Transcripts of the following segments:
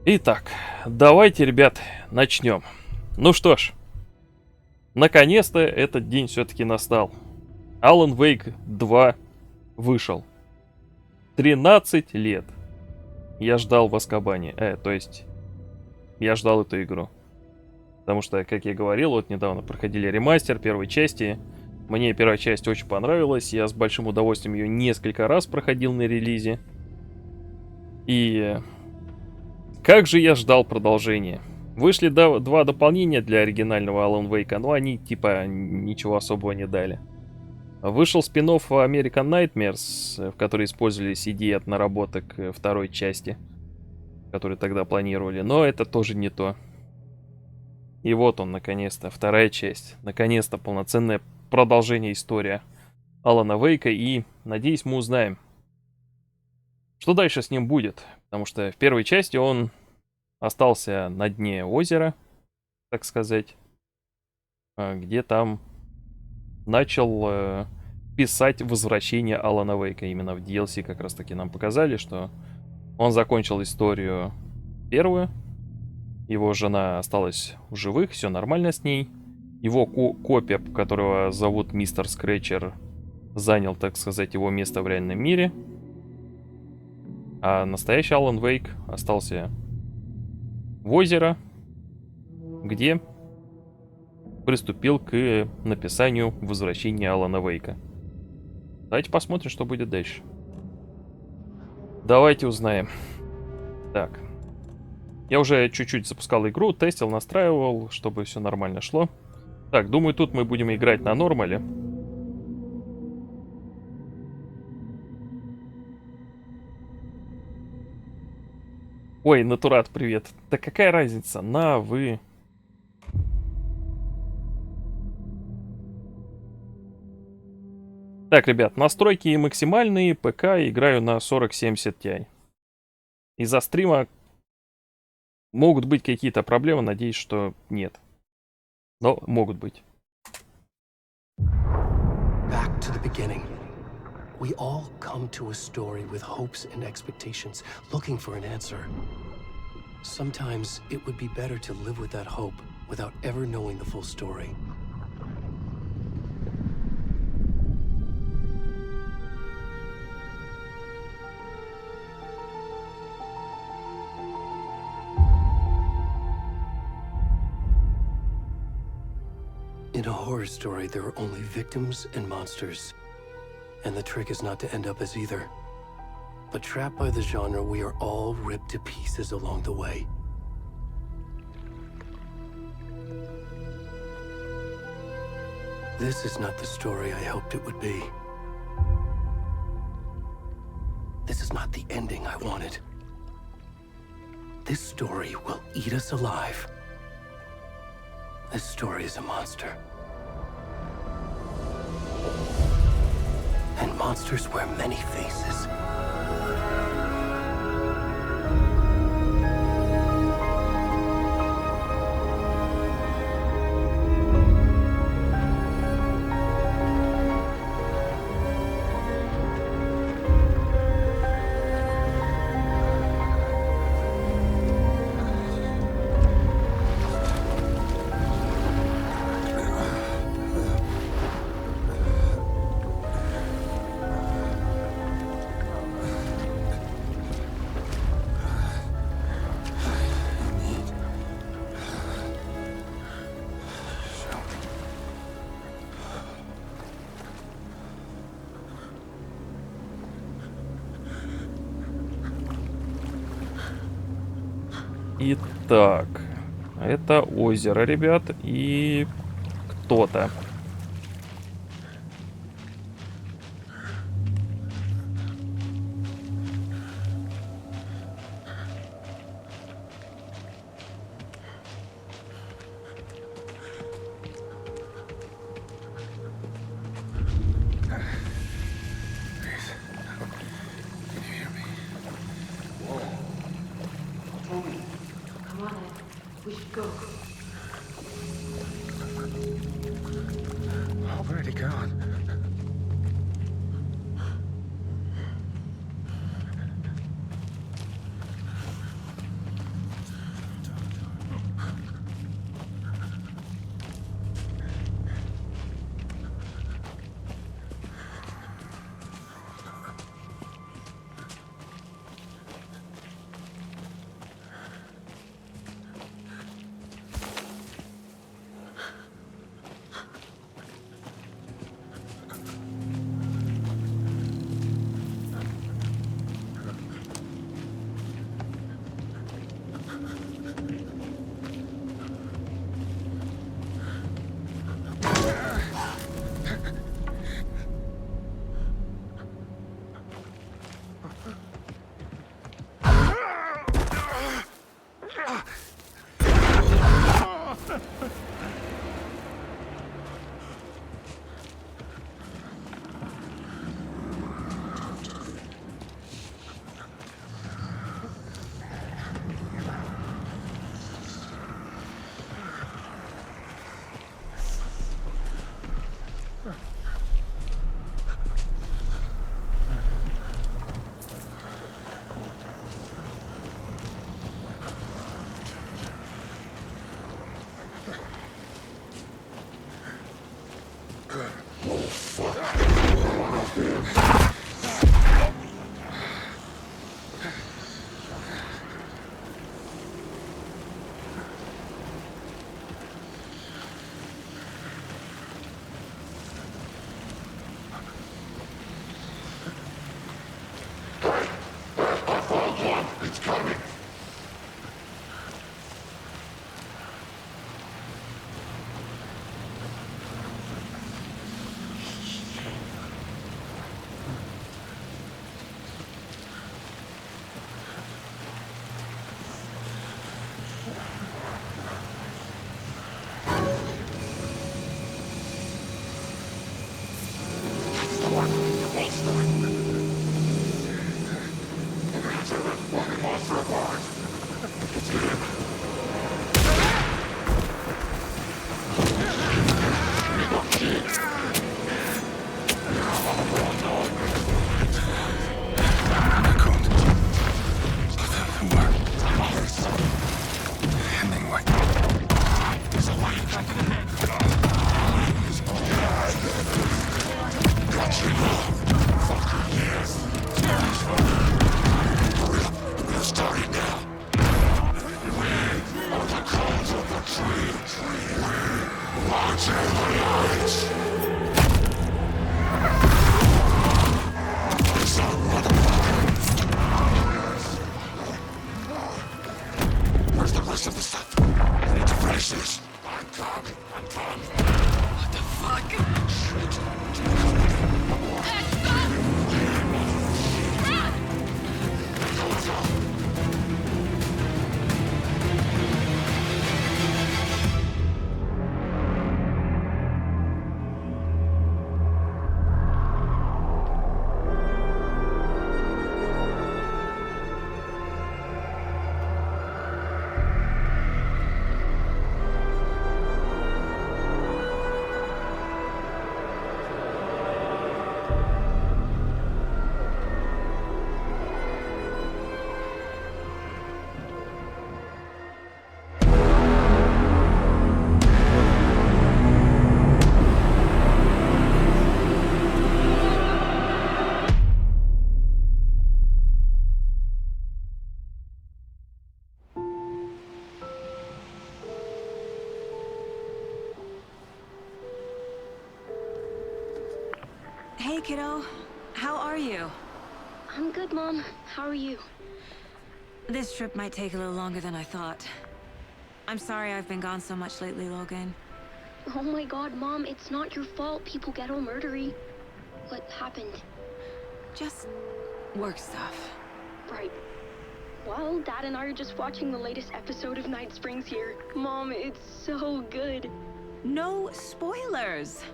Итак, давайте, ребят, начнем. Ну что ж, наконец-то этот день все-таки настал. Alan Wake 2 вышел. 13 лет я ждал в Азкабане. То есть, я ждал эту игру. Потому что, как я говорил, вот недавно проходили ремастер первой части. Мне первая часть очень понравилась. Я с большим удовольствием ее несколько раз проходил на релизе. И как же я ждал продолжения. Вышли два дополнения для оригинального Alan Wake, но они типа ничего особого не дали. Вышел спин-офф American Nightmares, в который использовались идеи от наработок второй части, которые тогда планировали, но это тоже не то. И вот он, наконец-то, вторая часть. Наконец-то полноценное продолжение истории Алана Вейка, и, надеюсь, мы узнаем, что дальше с ним будет. Потому что в первой части он остался на дне озера, так сказать, где там начал писать возвращение Алана Вейка. Именно в DLC как раз таки нам показали, что он закончил историю первую, его жена осталась в живых, все нормально с ней. Его копия, которого зовут Мистер Скретчер, занял, так сказать, его место в реальном мире. А настоящий Алан Вейк остался в озеро, где приступил к написанию возвращения Алана Вейка. Давайте посмотрим, что будет дальше. Давайте узнаем. Так. Я уже чуть-чуть запускал игру, тестил, настраивал, чтобы все нормально шло. Так, думаю, тут мы будем играть на нормале. Ой, Натурат, привет. Да какая разница? На, вы... Так, ребят, настройки максимальные, ПК играю на 4070 Ti. Из-за стрима могут быть какие-то проблемы, надеюсь, что нет. Но могут быть. Back to the beginning. We all come to a story with hopes and expectations, looking for an answer. Sometimes it would be better to live with that hope without ever knowing the full story. In a horror story, there are only victims and monsters. And the trick is not to end up as either. But trapped by the genre, we are all ripped to pieces along the way. This is not the story I hoped it would be. This is not the ending I wanted. This story will eat us alive. This story is a monster. And monsters wear many faces. Итак, это озеро, ребят, и кто-то. Come on, Ed. We should go. Where'd he gone? Hey, kiddo. How are you? I'm good, Mom. How are you? This trip might take a little longer than I thought. I'm sorry I've been gone so much lately, Logan. Oh my god, Mom, it's not your fault people get all murdery. What happened? Just work stuff. Right. Well, Dad and I are just watching the latest episode of Night Springs here. Mom, it's so good. No spoilers!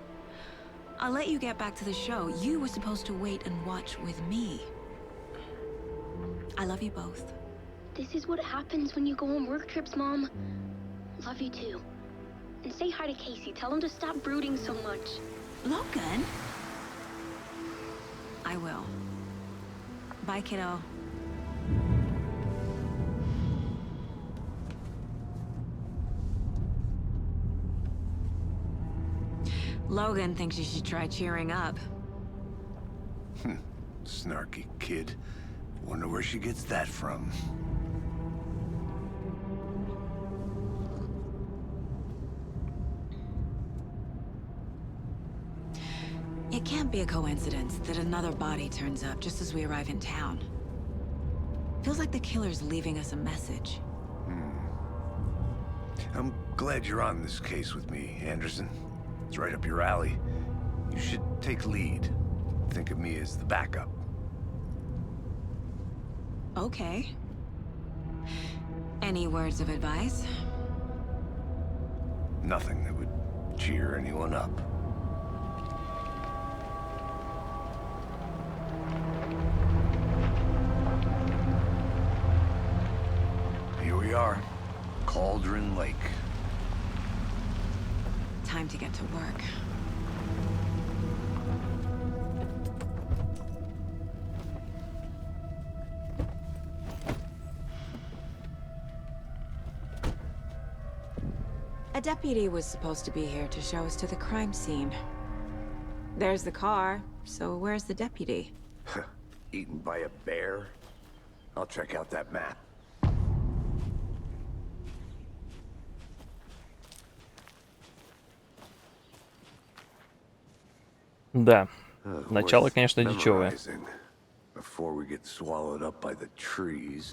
I'll let you get back to the show. You were supposed to wait and watch with me. I love you both. This is what happens when you go on work trips, Mom. Love you too. And say hi to Casey. Tell him to stop brooding so much. Logan? I will. Bye, kiddo. Logan thinks you should try cheering up. Snarky kid. Wonder where she gets that from. It can't be a coincidence that another body turns up just as we arrive in town. Feels like the killer's leaving us a message. I'm glad you're on this case with me, Anderson. It's right up your alley. You should take lead. Think of me as the backup. Okay. Any words of advice? Nothing that would cheer anyone up. Here we are. Cauldron Lake. Time to get to work. A deputy was supposed to be here to show us to the crime scene. There's the car, so where's the deputy? Eaten by a bear? I'll check out that map. Да. Начало, конечно, дичевое. Before we get swallowed up by the trees.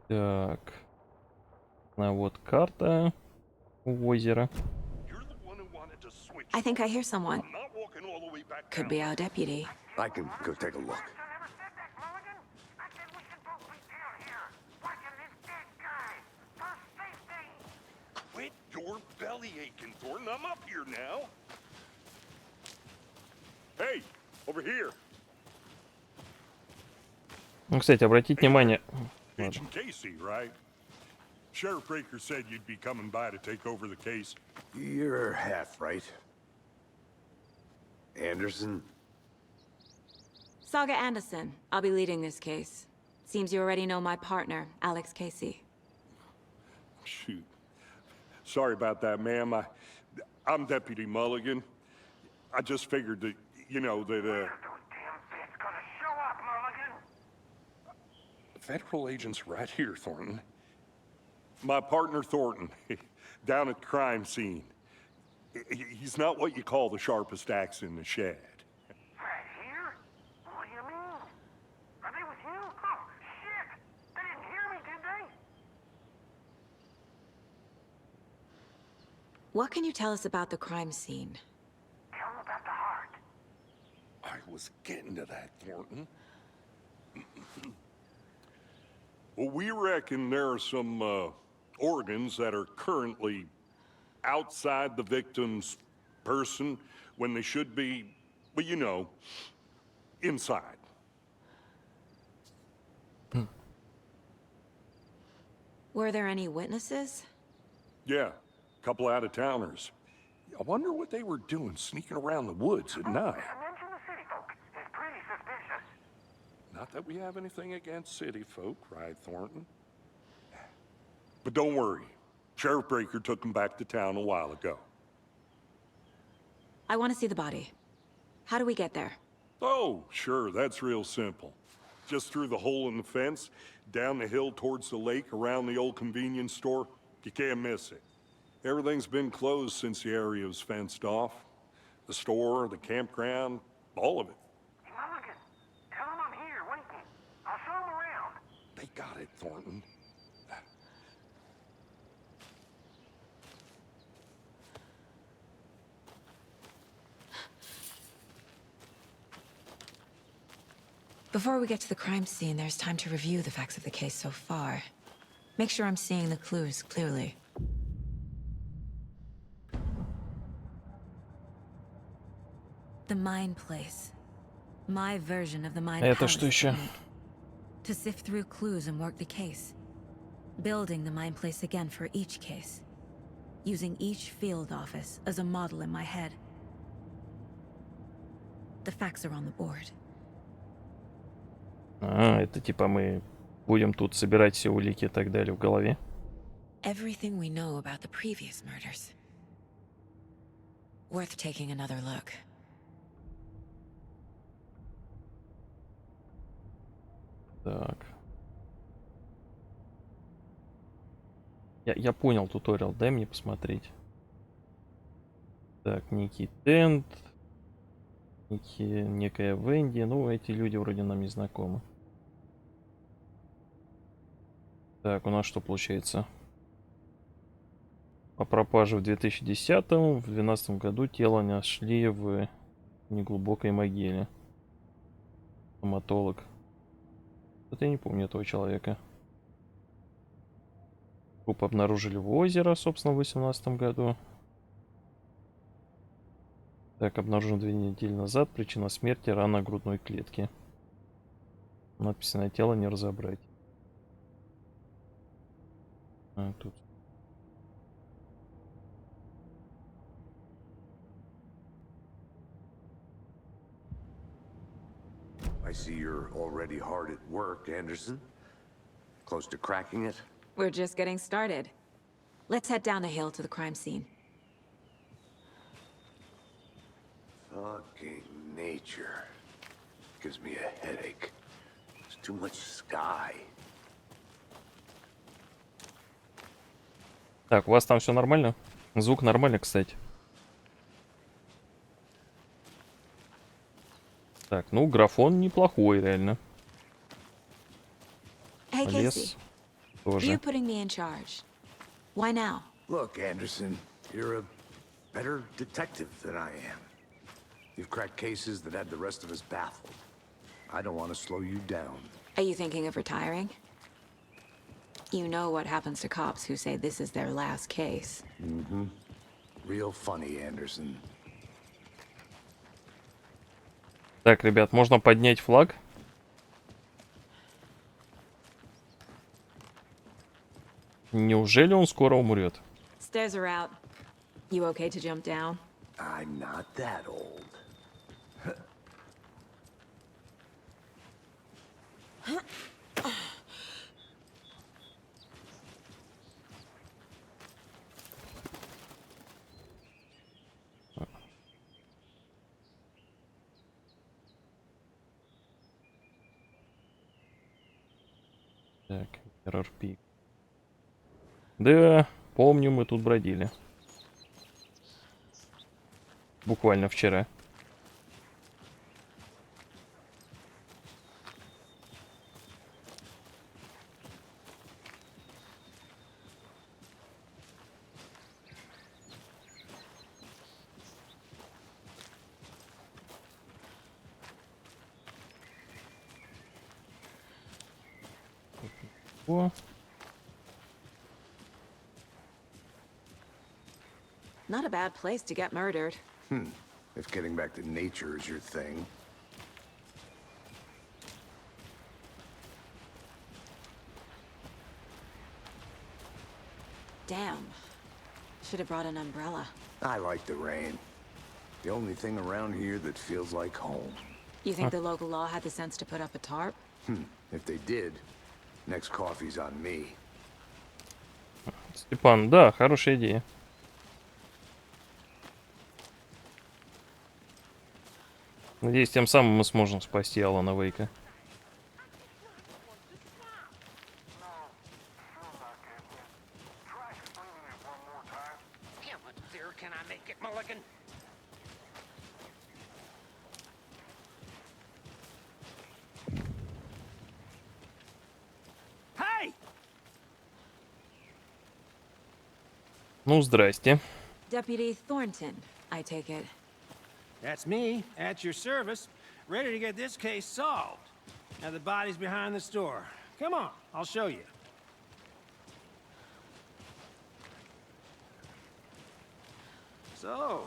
Так. А вот карта озера. I think I hear someone. Could be our deputy. I can go take a look. Quit your belly aching, Thornton. I'm up here now. Hey, over here. Ну, кстати, обратите внимание. Agent Casey, right? Sheriff Breaker said you'd be coming by to take over the case. You're half right. Anderson? Saga Anderson. I'll be leading this case. Seems you already know my partner, Alex Casey. Shoot. Sorry about that, ma'am. I'm Deputy Mulligan. I just figured that, you know, that, Federal agent's right here, Thornton. My partner, Thornton, down at the crime scene. He's not what you call the sharpest axe in the shed. Right here? What do you mean? Are they with you? Oh, shit! They didn't hear me, did they? What can you tell us about the crime scene? Tell them about the heart. I was getting to that, Thornton. Well, we reckon there are some, organs that are currently outside the victim's person when they should be, well, you know, inside. Were there any witnesses? Yeah, a couple out-of-towners. I wonder what they were doing sneaking around the woods at night. Mention the city folk. It's pretty suspicious. Not that we have anything against city folk, right, Thornton? But don't worry. Sheriff Breaker took them back to town a while ago. I want to see the body. How do we get there? Oh, sure, that's real simple. Just through the hole in the fence, down the hill towards the lake, around the old convenience store. You can't miss it. Everything's been closed since the area was fenced off. The store, the campground, all of it. Hey, Mulligan, tell him I'm here waiting. I'll show him around. They got it, Thornton. Before we get to the crime scene, there's time to review the facts of the case so far. Make sure I'm seeing the clues clearly. The Mind Place. My version of the Mind Это Palace что еще? technique. To sift through clues and work the case. Building the Mind Place again for each case. Using each field office as a model in my head. The facts are on the board. А, это типа мы будем тут собирать все улики и так далее в голове. Everything we know about the previous murders. Worth taking another look. Так. Я понял туториал, дай мне посмотреть. Так, некий Тент, некая Венди. Ну, эти люди вроде нам не знакомы. Так, у нас что получается? По пропаже в 2010-м, в 2012 году тело нашли в неглубокой могиле. Стоматолог. Вот я не помню этого человека. Труп обнаружили в озеро, собственно, в 2018 году. Так, обнаружен 2 недели назад. Причина смерти — рана грудной клетки. Надписи на тело не разобрать. А, тут. I see you're already hard at work, Anderson. Close to cracking it? We're just getting started. Let's head down the hill to the crime scene. Fucking nature. Gives me a headache. There's too much sky. Так, у вас там все нормально? Звук нормальный, кстати. Так, ну, графон неплохой, реально. Hey, Лес Casey. тоже. You putting me in charge. Why now? Look, Anderson, you're a better detective than I am. You've cracked cases that had the rest of us baffled. I don't want to slow you down. Are you thinking of retiring? You know what happens to cops who say this is their last case. Mm-hmm. Real funny, Anderson. Так, ребят, можно поднять флаг. Неужели он скоро умрет? Stairs are out. You okay to jump down? I'm not that old. Так, Mirror Peak. Да, помню, мы тут бродили. Буквально вчера. О, Not a bad place to get murdered. If getting back to nature is your thing. Damn. Should have brought an umbrella. I like the rain. The only thing around here that feels like home. You think the local law had the sense to put up a tarp? If they did, next coffee's on me. Степан, да, хорошая идея. Надеюсь, тем самым мы сможем спасти Алана Вейка. How much clearer can I make it, Mulligan? Ну, здрасте. Deputy Thornton, I take it. That's me, at your service, ready to get this case solved. Now the body's behind the store. Come on, I'll show you. So,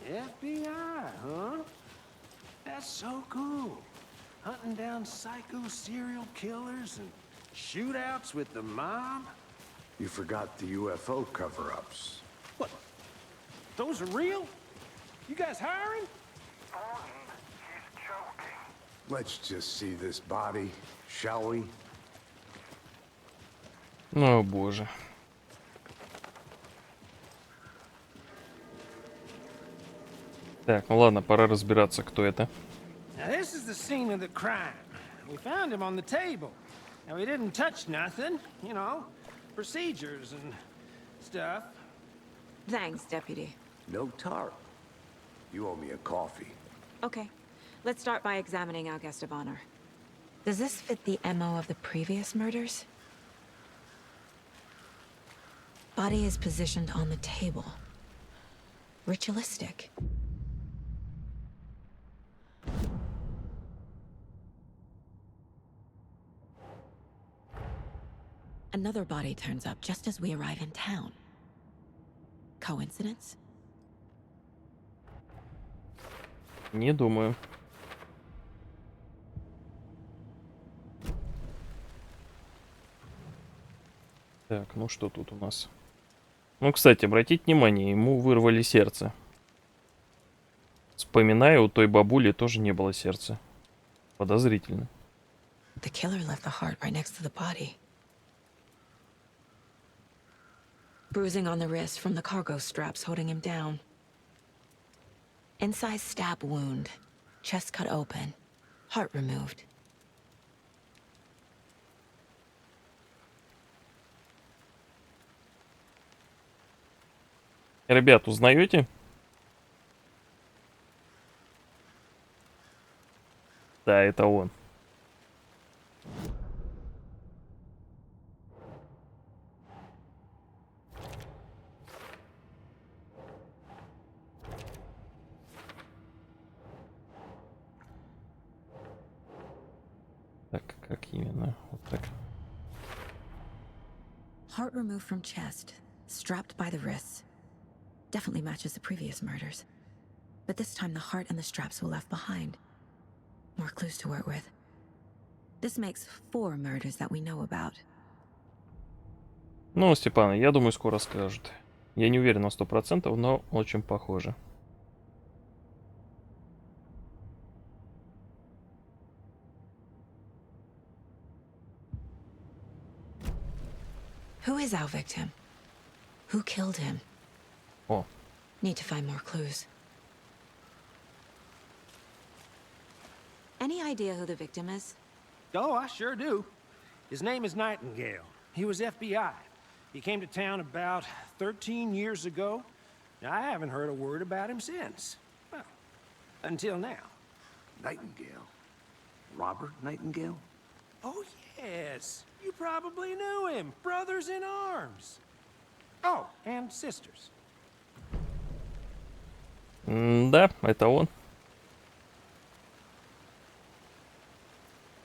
FBI, huh? That's so cool. Hunting down psycho serial killers and shootouts with the mob. You forgot the UFO cover-ups. What? Those are real? You guys hiring? Thornton, he's joking. Let's just see this body, shall we? О, боже. Так, ну ладно, пора разбираться, кто это. Now this is the scene of the crime. We found him on the table. Now he didn't touch nothing, you know, procedures and stuff. Thanks, Deputy. No tarp. You owe me a coffee. Okay, let's start by examining our guest of honor. Does this fit the MO of the previous murders? Body is positioned on the table. Ritualistic. Another body turns up just as we arrive in town. Coincidence? Не думаю. Так, ну что тут у нас? Ну, кстати, обратите внимание, ему вырвали сердце. Вспоминаю, у той бабули тоже не было сердца. Подозрительно. The killer left the heart right next to the body. Bruising on the wrist from the cargo straps holding him down. Inside stab wound. Chest cut open. Heart removed. Ребят, узнаете? Да, это он. Так, как именно? Вот так. Heart removed from chest. Strapped by the wrists. Definitely matches the previous murders. But this time the heart and the straps were left behind. More clues to work with. This makes 4 murders that we know about. Ну, Степан, я думаю, скоро скажут. Я не уверен на 100%, но очень похоже. Who is our victim? Who killed him? О, Need to find more clues. Any idea who the victim is? Oh, I sure do. His name is Nightingale. He was FBI. He came to town about 13 years ago. Now, I haven't heard a word about him since. Well, until now. Nightingale? Robert Nightingale? Oh, yes. You probably knew him. Brothers in arms. Oh, and sisters. Да, это он.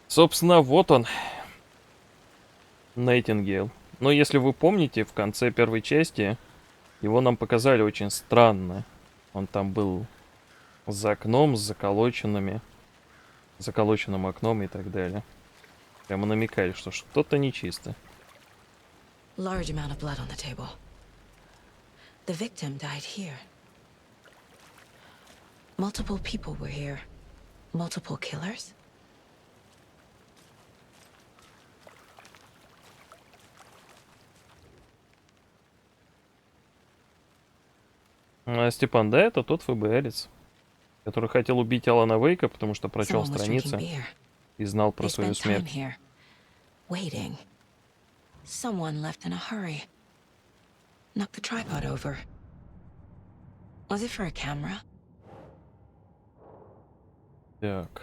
Собственно, вот он. Найтингейл. Но если вы помните, в конце первой части его нам показали очень странно. Он там был за окном с заколоченным окном и так далее. Прямо намекали, что что-то нечисто. Large amount of blood on the table. The victim died here. Multiple people were here. Multiple killers? Степан, да, это тот ФБРец, который хотел убить Алана Вейка, потому что прочел Someone was drinking страницы beer. и знал про They свою spent time смерть. here, waiting. Someone left in a hurry. Knocked the tripod over. Was it for a camera? Так.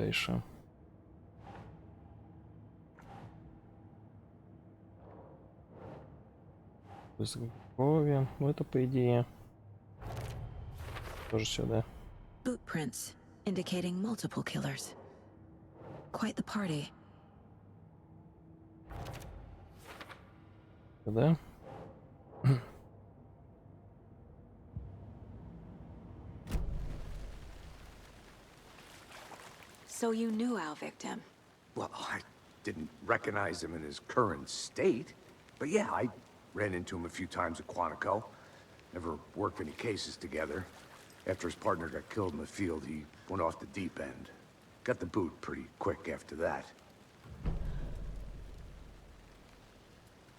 Дальше. Изготовим. Ну, это по идее. Тоже сюда. Footprints, indicating multiple killers. Quite the party. Сюда. So you knew our victim. Well, I didn't recognize him in his current state. But yeah, I ran into him a few times at Quantico. Never worked any cases together. After his partner got killed in the field, he went off the deep end. Got the boot pretty quick after that.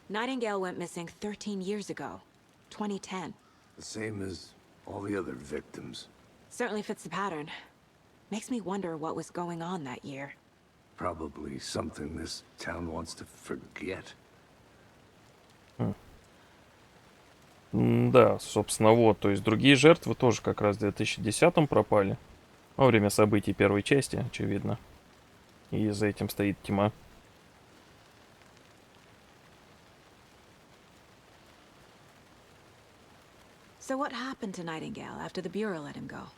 Nightingale went missing 13 years ago. 2010. The same as all the other victims. Certainly fits the pattern. Makes me wonder what was going on that year. Probably something this town wants to forget. Да, собственно, вот. То есть другие жертвы тоже как раз в 2010-м пропали. Во время событий первой части, очевидно. И за этим стоит тьма. So what happened to Nightingale after the Bureau let him go?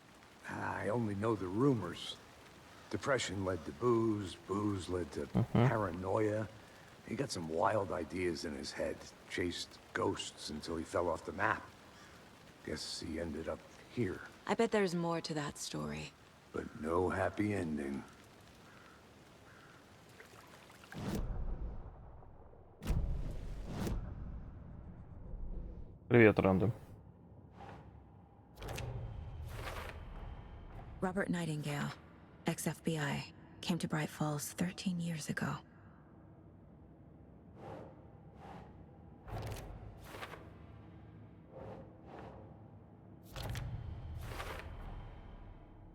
I only know the rumors. Depression led to booze, booze led to paranoia. He got some wild ideas in his head, chased ghosts until he fell off the map. Guess he ended up here. I bet there's more to that story. But no happy ending. Привет, Рандом. Robert Nightingale, ex-FBI, came to Bright Falls 13 years ago.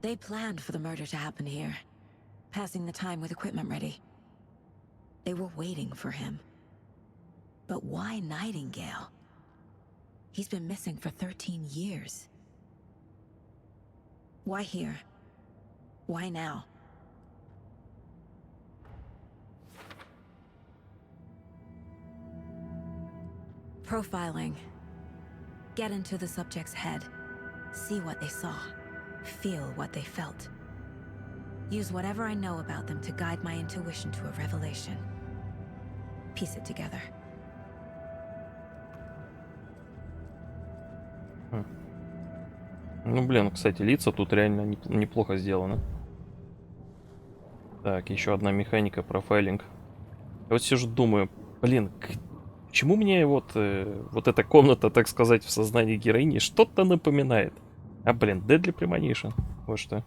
They planned for the murder to happen here, passing the time with equipment ready. They were waiting for him. But why Nightingale? He's been missing for 13 years. Why here? Why now? Profiling. Get into the subject's head. See what they saw. Feel what they felt. Use whatever I know about them to guide my intuition to a revelation. Piece it together. Ну, блин, кстати, лица тут реально неплохо сделаны. Так, еще одна механика, профайлинг. Я вот сижу, думаю, блин, почему мне вот эта комната, так сказать, в сознании героини что-то напоминает? А, блин, Deadly Premonition. Вот что.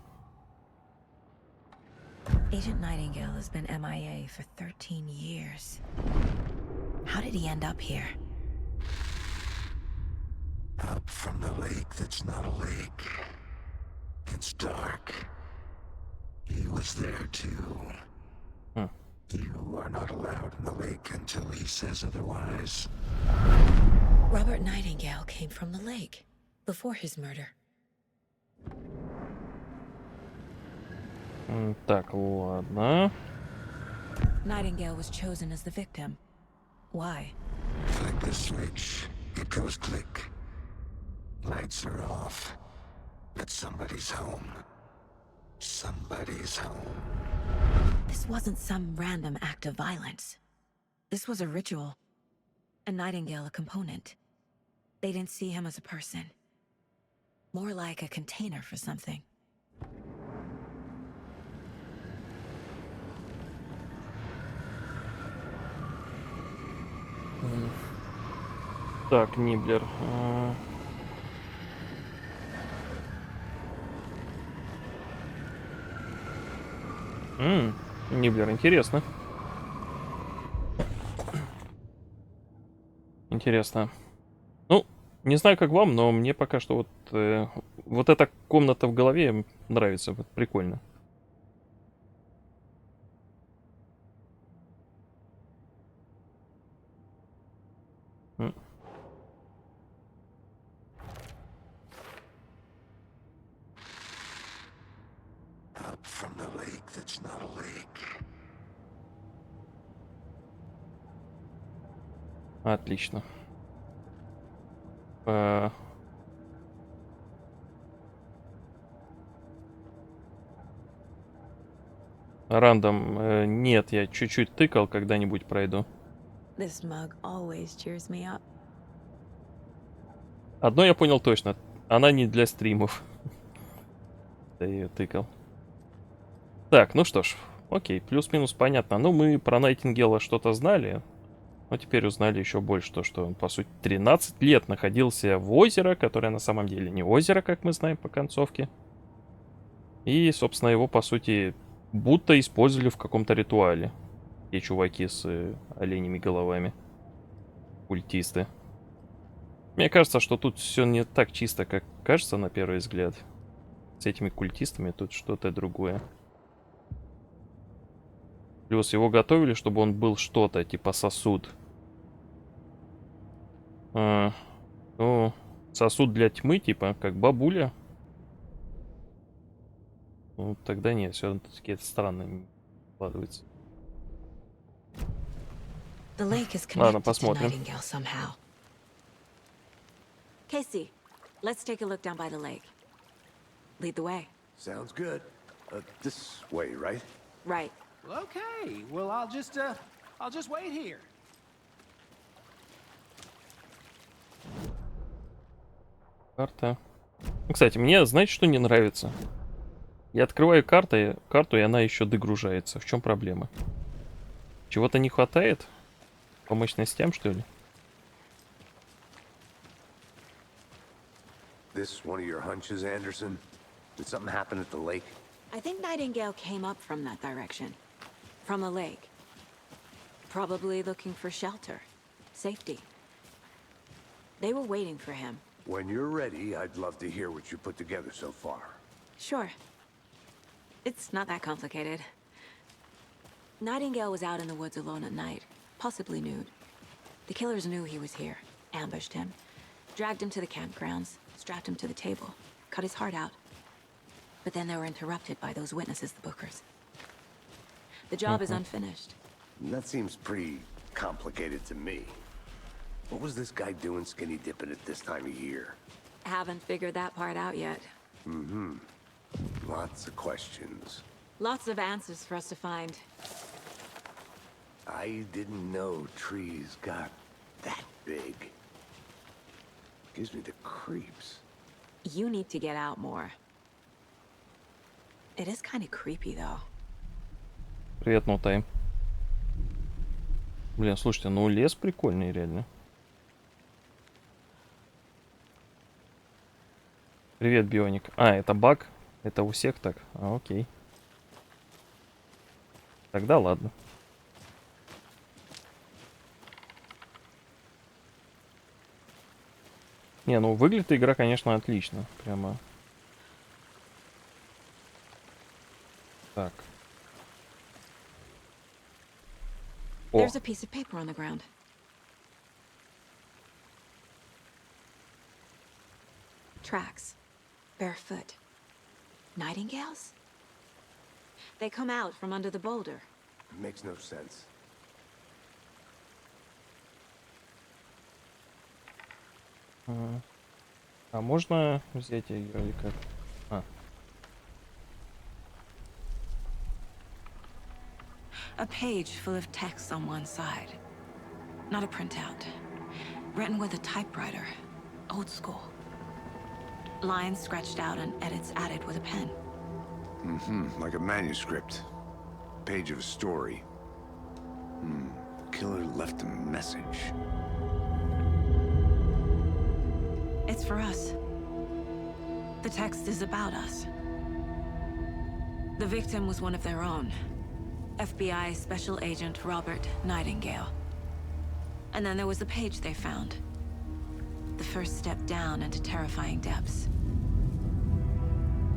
Agent Nightingale has been MIA for 13 years. How did he end up here? Up from the lake that's not a lake. It's dark. He was there too. You are not allowed in the lake until he says otherwise. Robert Nightingale came from the lake before his murder. Так, ладно. Nightingale was chosen as the victim. Why? Flick the switch. It goes click. Lights are off. But somebody's home. Somebody's home. This wasn't some random act of violence. This was a ritual. And Nightingale a component. They didn't see him as a person. More like a container for something. Так, Ниблер. Ниблер, интересно. Интересно. Ну, не знаю, как вам, но мне пока что вот эта комната в голове нравится. Вот прикольно. Up from the lake that's not a lake. Отлично. Рандом, нет, я чуть-чуть тыкал, когда-нибудь пройду. This mug always cheers me up. Одно я понял точно, она не для стримов. Я ее тыкал. Так, ну что ж, окей, плюс-минус понятно. Ну, мы про Найтингела что-то знали, но теперь узнали еще больше, то, что он, по сути, 13 лет находился в озеро, которое на самом деле не озеро, как мы знаем по концовке. И, собственно, его, по сути, будто использовали в каком-то ритуале. Те чуваки с оленями головами. Культисты. Мне кажется, что тут все не так чисто, как кажется на первый взгляд. С этими культистами тут что-то другое. Плюс его готовили, чтобы он был что-то, типа сосуд. Ну, сосуд для тьмы, типа, как бабуля. Ну, тогда нет, все-таки это странно не складывается. The lake is Ладно, connected to посмотрим. Nightingale somehow. Casey, let's take a look down by the lake. Lead the way. Sounds good. This way, right? Right. Okay, well, I'll just wait here. Карта. Ну, кстати, мне, знаете, что не нравится? Я открываю карту, и она еще догружается. В чем проблема? Чего-то не хватает? По мощностям, что ли? This one of your hunches, Anderson? Did something happen at the lake? I think Nightingale came up from that direction. From the lake. Probably looking for shelter. Safety. They were waiting for him. When you're ready, I'd love to hear what you put together so far. Sure. It's not that complicated. Nightingale was out in the woods alone at night, possibly nude. The killers knew he was here, ambushed him, dragged him to the campgrounds, strapped him to the table, cut his heart out. But then they were interrupted by those witnesses, the Bookers. The job is unfinished. That seems pretty complicated to me. What was this guy doing skinny dipping at this time of year? Haven't figured that part out yet. Mm-hmm. Lots of questions. Lots of answers for us to find. I didn't know trees got that big. Gives me the creeps. You need to get out more. It is kind of creepy, though. Привет, ноутайм. Блин, слушайте, ну лес прикольный, реально. Привет, Бионик. А, это баг? Это у всех так? А, окей. Тогда ладно. Не, ну выглядит игра, конечно, отлично. Прямо. Так. О, There's a piece of paper on the ground. Tracks. Barefoot. Nightingales? They come out from under the boulder. It makes no sense. а можно взять ее или как? А. A page full of text on one side. Not a printout. Written with a typewriter. Old school. Lines scratched out and edits added with a pen. Mm-hmm. Like a manuscript. Page of a story. The killer left a message. It's for us. The text is about us. The victim was one of their own. FBI Special Agent Robert Nightingale. And then there was the page they found. The first step down into terrifying depths.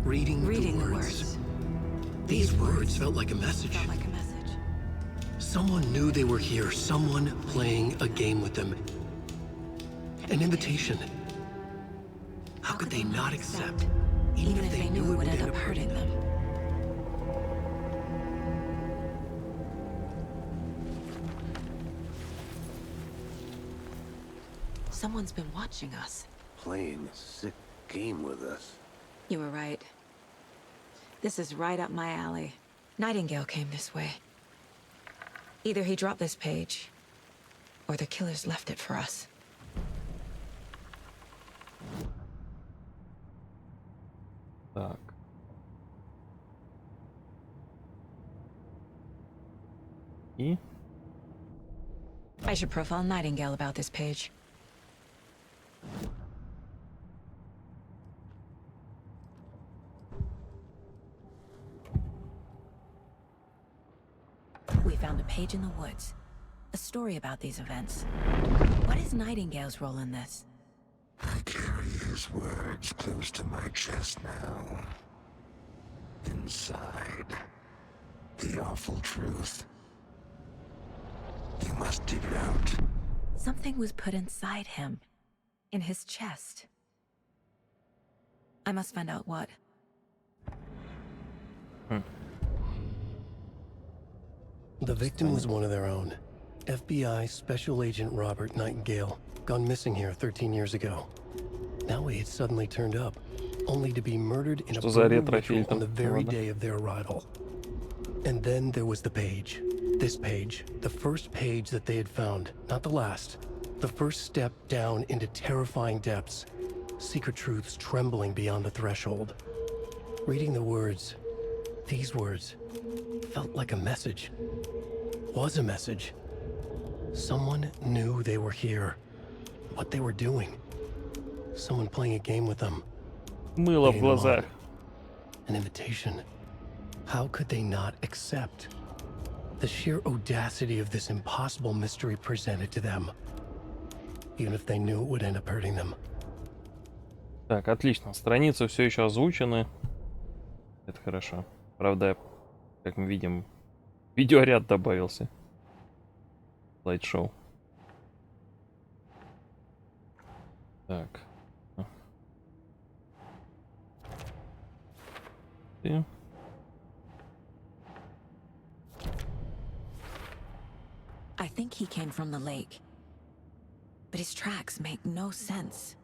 Reading the words. words. These words felt like a message. Felt like a message. Someone knew they were here. Someone playing a game with them. An invitation. How could they not accept? Even if they knew it would end up hurting them. Someone's been watching us. Playing a sick game with us. You were right. This is right up my alley. Nightingale came this way. Either he dropped this page, or the killers left it for us. Так. И? I should profile Nightingale about this page. We found a page in the woods. A story about these events. What is Nightingale's role in this? I carry his words close to my chest now. Inside, the awful truth. You must dig it out. Something was put inside him. In his chest. I must find out what. The victim was one of their own. FBI Special Agent Robert Nightingale, gone missing here 13 years ago. Now he had suddenly turned up, only to be murdered in a Что за brutal ritual ретро-фильтр? on the very Ладно. day of their arrival. And then there was the page. This page, the first page that they had found, not the last. The first step down into terrifying depths. Secret truths trembling beyond the threshold. Reading the words, these words, felt like a message. Was a message. Someone knew they were here. What they were doing. Someone playing a game with them. Мыло в Leading them глазах. on. An invitation. How could they not accept? The sheer audacity of this impossible mystery presented to them. Even if they knew it would end up hurting them. Так, отлично. Страницы все еще озвучены. Это хорошо. Правда, как мы видим, видеоряд добавился. Слайд-шоу. Так. И... I think he came from the lake. But his tracks make no sense.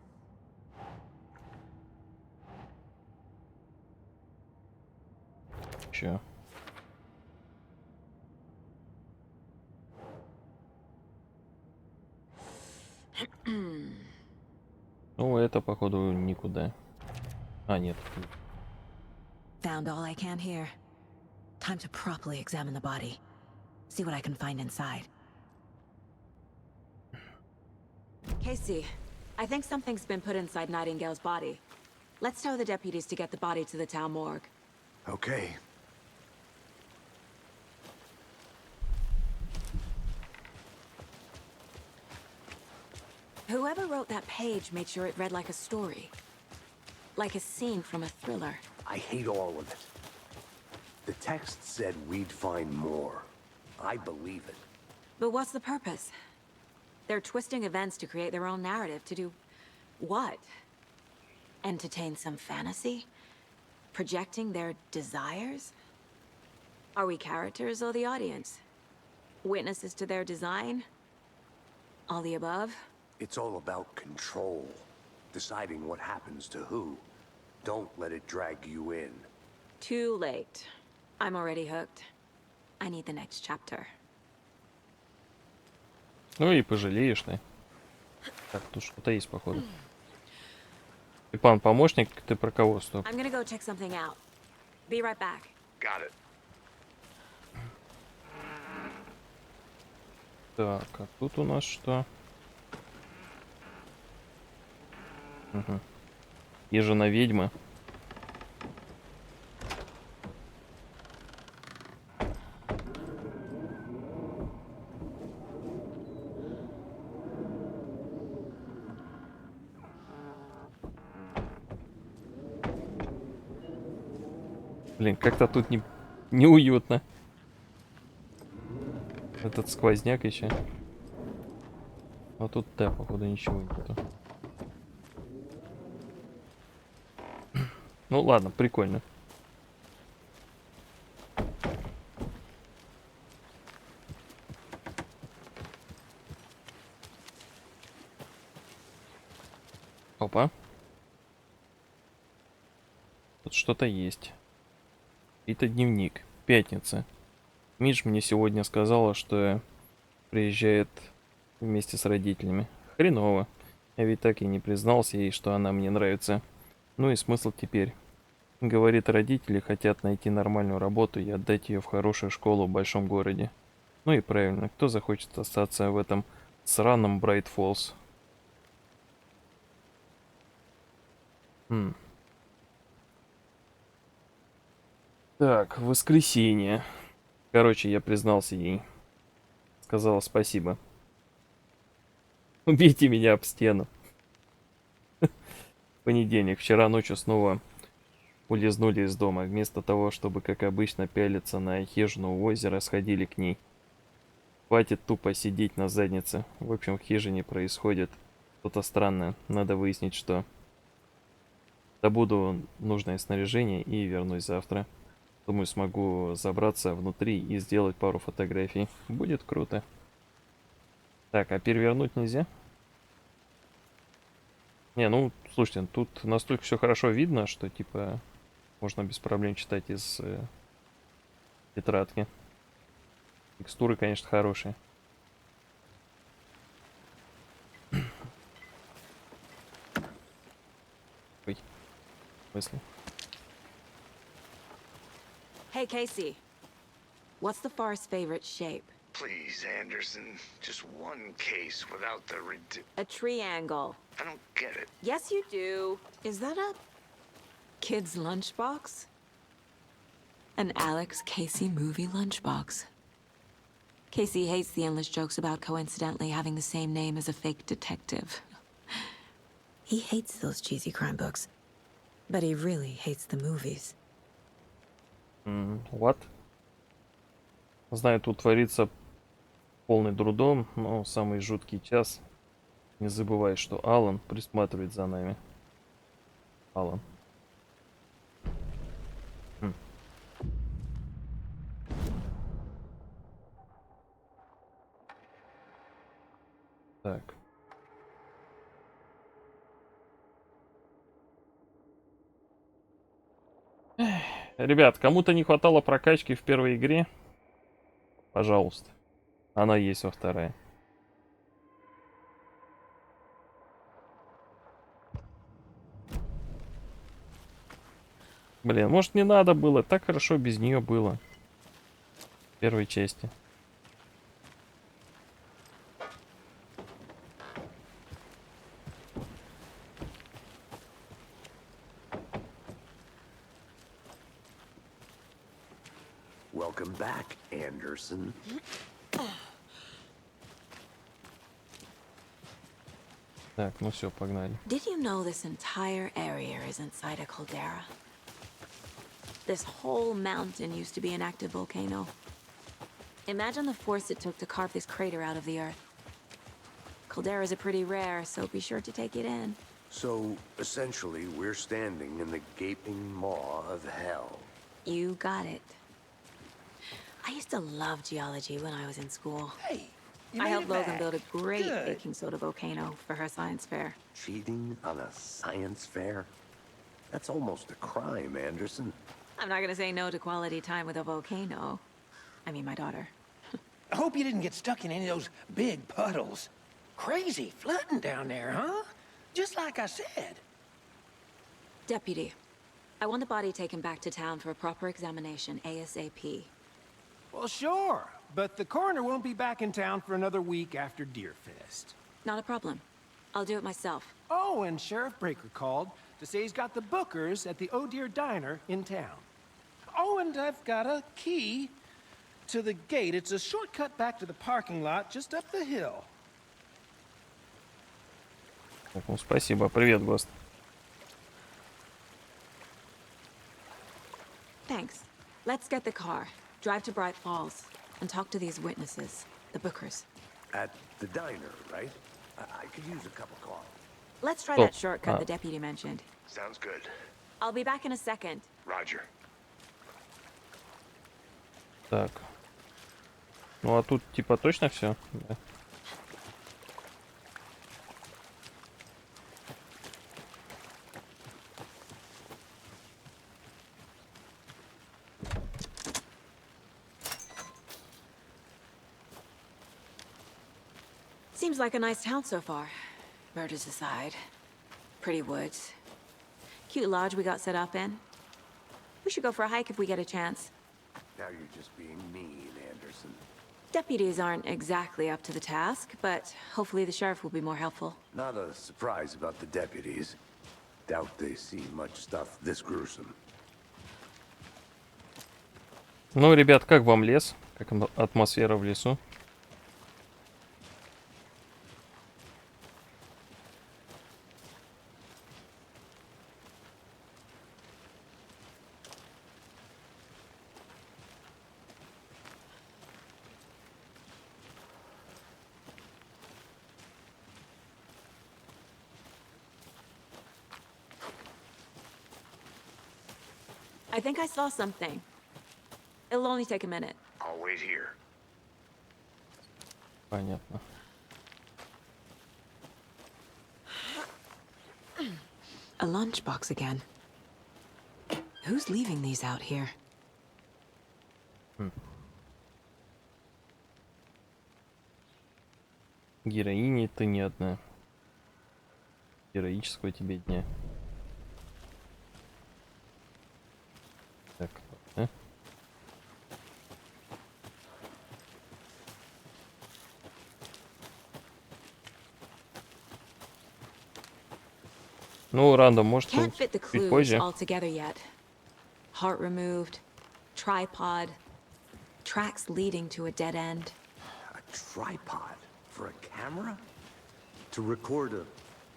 Чё? Ну, это, походу, никуда. А, нет. Found all I can here. Time to properly examine the body. See what I can find inside. Casey, I think something's been put inside Nightingale's body. Let's tell the deputies to get the body to the town morgue. Okay. Whoever wrote that page made sure it read like a story. Like a scene from a thriller. I hate all of it. The text said we'd find more. I believe it. But what's the purpose? They're twisting events to create their own narrative. To do what? Entertain some fantasy? Projecting their desires? Are we characters or the audience? Witnesses to their design? All the above? It's all about control. Deciding what happens to who. Don't let it drag you in. Too late. I'm already hooked. I need the next chapter. Ну и пожалеешь ты. Так, тут что-то есть, походу. Степан, помощник, ты про кого? Стоп. I'm gonna go check something out. Be right back. Got it. Так, а тут у нас что? Угу. Ежена ведьма. Блин, как-то тут неуютно. Этот сквозняк еще. А тут, да, походу, ничего нету. Ну ладно, прикольно. Опа. Тут что-то есть. Это дневник. Пятница. Миш мне сегодня сказала, что приезжает вместе с родителями. Хреново. Я ведь так и не признался ей, что она мне нравится. Ну и смысл теперь? Говорит, родители хотят найти нормальную работу и отдать ее в хорошую школу в большом городе. Ну и правильно, кто захочет остаться в этом сраном Брайт Фоллс? Так, воскресенье. Короче, я признался ей. Сказала спасибо. Убейте меня об стену. Понедельник. Вчера ночью снова улизнули из дома. Вместо того, чтобы, как обычно, пялиться на хижину у озера, сходили к ней. Хватит тупо сидеть на заднице. В общем, в хижине происходит что-то странное. Надо выяснить, что. Добуду нужное снаряжение и вернусь завтра. Думаю, смогу забраться внутри и сделать пару фотографий. Будет круто. Так, а перевернуть нельзя? Не, ну, слушайте, тут настолько все хорошо видно, что, типа, можно без проблем читать из тетрадки. Текстуры, конечно, хорошие. Ой, в смысле? Hey, Casey. What's the forest's favorite shape? Please, Anderson. Just one case without the A triangle. I don't get it. Yes, you do. Is that a kid's lunchbox? An Alex Casey movie lunchbox. Casey hates the endless jokes about coincidentally having the same name as a fake detective. He hates those cheesy crime books. But he really hates the movies. What? Знаю, тут творится полный дурдом, но самый жуткий час. Не забывай, что Алан присматривает за нами. Алан. Так. Ребят, кому-то не хватало прокачки в первой игре? Пожалуйста. Она есть во второй. Блин, может не надо было. Так хорошо без нее было. В первой части. Welcome back, Anderson. Так, ну все, погнали. Did you know this entire area is inside a caldera? This whole mountain used to be an active volcano. Imagine the force it took to carve this crater out of the earth. Calderas are pretty rare, so be sure to take it in. So, essentially, we're standing in the gaping maw of hell. You got it. I used to love geology when I was in school. Hey, you I made helped it Logan back. build a great Good. baking soda volcano for her science fair. Cheating on a science fair? That's almost a crime, Anderson. I'm not gonna say no to quality time with a volcano. I mean, my daughter. I hope you didn't get stuck in any of those big puddles. Crazy flooding down there, huh? Just like I said. Deputy, I want the body taken back to town for a proper examination ASAP. Well, sure, but the coroner won't be back in town for another week after Deerfest. Not a problem. I'll do it myself. Oh, and Sheriff Breaker called to say he's got the bookers at the Oh Dear Diner in town. Oh, and I've got a key to the gate. It's a shortcut back to the parking lot just up the hill. Ну, спасибо. Привет, Гост. Thanks. Let's get the car, drive to Bright Falls, and talk to these witnesses, the bookers. At the diner, right? I could use a cup of coffee. Let's try Oh, that shortcut the deputy mentioned. Sounds good. I'll be back in a second. Roger. Так. Ну а тут типа точно все? Да. Seems like a nice town so far. Murders aside. Pretty woods. Cute lodge we got set up in. We should go for a hike if we get a chance. Now you're just being mean, Anderson. Deputies aren't exactly up to the task, but hopefully the sheriff will be more helpful. Not a surprise about the deputies. Doubt they see much stuff this gruesome. Ну, ребят, как вам лес? Как атмосфера в лесу? I think I saw something. It'll only take a minute. I'll wait here. Понятно. A lunchbox again. Who's leaving these out here? Героини ты не одна. Героического тебе дня. Так, а? Ну, рандом, может, Can't fit the чуть clues позже. all together yet. Heart removed, tripod, tracks leading to a dead end. A tripod for a camera? To record a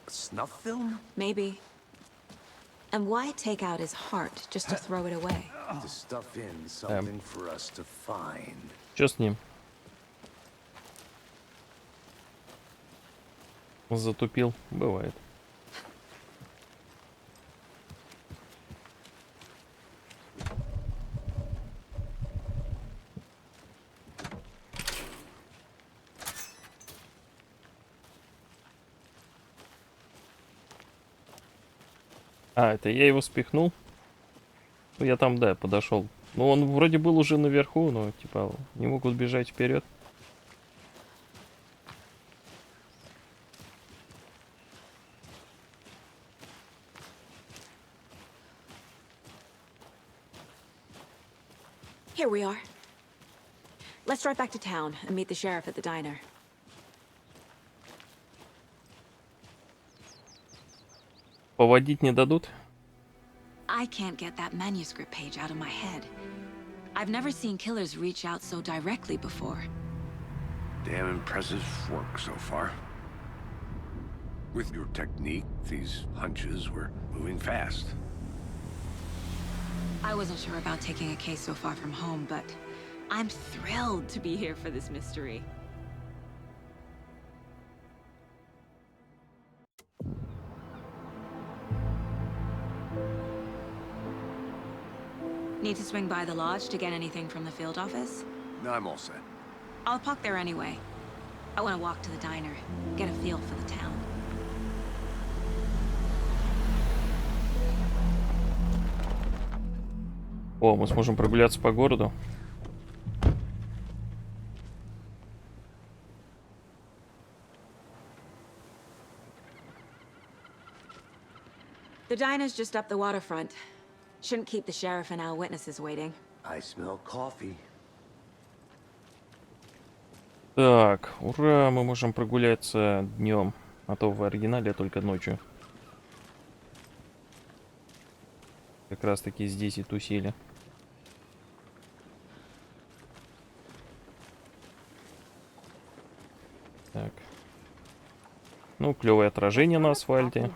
snuff film? Maybe. And why take out his heart just to throw it away? To stuff in something for us to find. Чё с ним? Затупил. Бывает. А, это я его спихнул? Ну, я там, да, подошел. Ну, он вроде был уже наверху, но, типа, не могут бежать вперед. Here we are. Let's drive back to town and meet the sheriff at the diner. Поводить не дадут? I can't get that manuscript page out of my head. I've never seen killers reach out so directly before. Damn impressive work so far. With your technique, these hunches were moving fast. I wasn't sure about taking a case so far from home, but I'm thrilled to be here for this mystery. Need to swing by the lodge to get anything from the field office? No, I'm all set. I'll park there anyway. I want to walk to the diner, get a feel for the town. О, мы сможем прогуляться по городу. The diner's just up the waterfront. Shouldn't keep the sheriff and our witnesses waiting. I smell coffee. Так, ура, мы можем прогуляться днем. А то в оригинале только ночью. Как раз таки здесь и тусили. Так. Ну, клевое отражение на асфальте.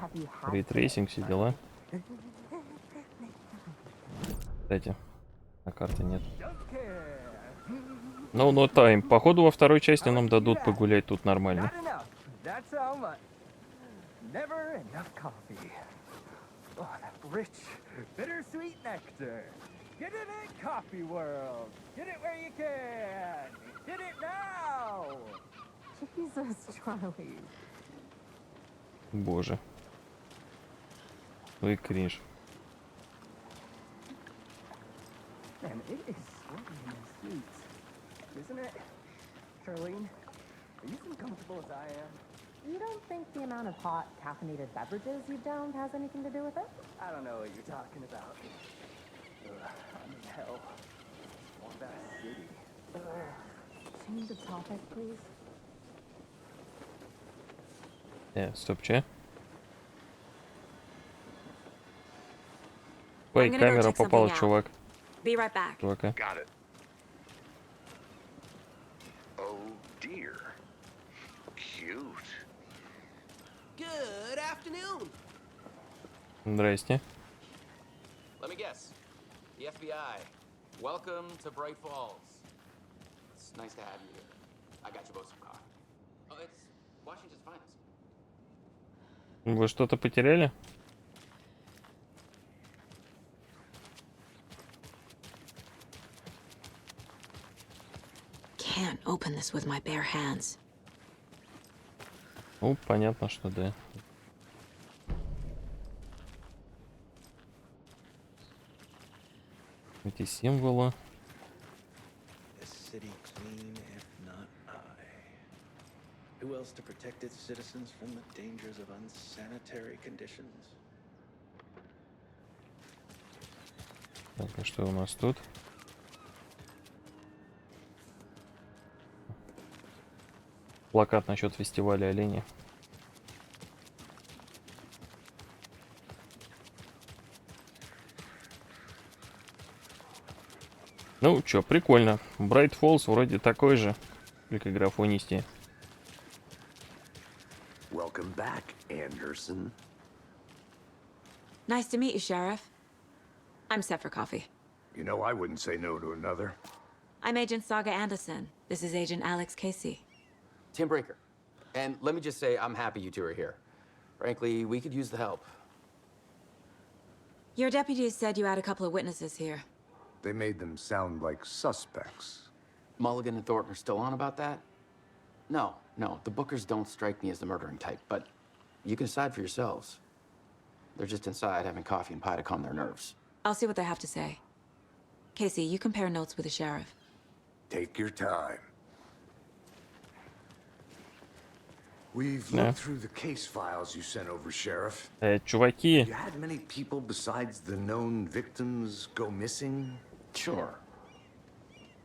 Рейтрейсинг, все дела. Кстати, на карте нет. Ну, но тайм. Походу, во второй части нам дадут погулять тут нормально. Боже. Ну и кринж. Man, it is sweaty in these suits, isn't it, Charlene? Are you as comfortable as I am? You don't think the amount of hot, caffeinated beverages you've downed has anything to do with it? I don't know what you're talking about. I'm in hell. Walk that city. Change the topic, please. Стоп, че? I'm Ой, gonna go камера check попала, something out. чувак. Be right back. Чувака. Got it. Oh dear. Cute. Good afternoon. Здрасте. Let me guess. The FBI. Welcome to Bright Falls. It's nice to have you here. I got you both some coffee. Oh, it's Washington's finest. Вы что-то потеряли? Can't open this with my bare hands. Ну, понятно, что да. Эти символы. City clean, if not I. Who else to protect its citizens from the dangers of unsanitary conditions? Так, а что у нас тут? Плакат насчет фестиваля оленей. Ну, чё, прикольно. Bright Falls вроде такой же, только графонистее. Welcome back, Anderson. Nice to meet you, Sheriff. I'm set for coffee. You know, I wouldn't say no to another. I'm Agent Saga Anderson. This is Agent Alex Casey. Tim Brinker. And let me just say, I'm happy you two are here. Frankly, we could use the help. Your deputies said you had a couple of witnesses here. They made them sound like suspects. Mulligan and Thornton are still on about that? No, the Bookers don't strike me as the murdering type, but you can decide for yourselves. They're just inside having coffee and pie to calm their nerves. I'll see what they have to say. Casey, you compare notes with the sheriff. Take your time. We've looked through the case files you sent over, Sheriff. Чуваки. You had many people besides the known victims go missing? Sure.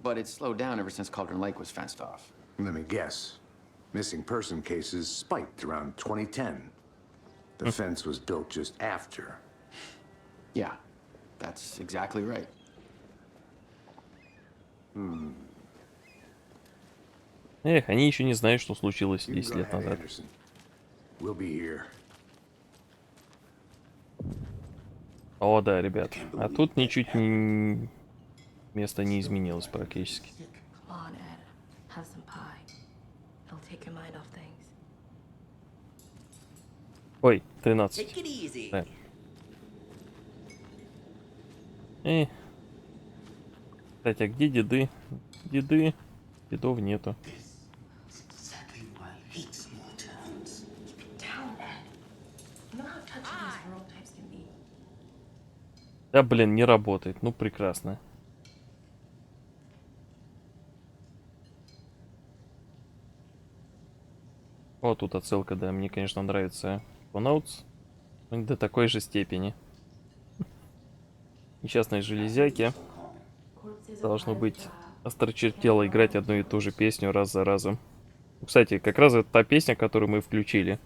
But it's slowed down ever since Cauldron Lake was fenced off. Let me guess. Missing person cases spiked around 2010. The fence was built just after. Yeah, that's exactly right. Эх, они еще не знают, что случилось 10 лет назад. We'll be here. О, да, ребят. А тут ничуть не... место не изменилось практически. Ой, 13. Да. Кстати, а где деды? Деды? Дедов нету. Да, блин, не работает. Ну, прекрасно. Вот тут отсылка, да. Мне, конечно, нравится Фонаутс. До такой же степени. Несчастные железяки. Должно быть острочертело играть одну и ту же песню раз за разом. Кстати, как раз это та песня, которую мы включили.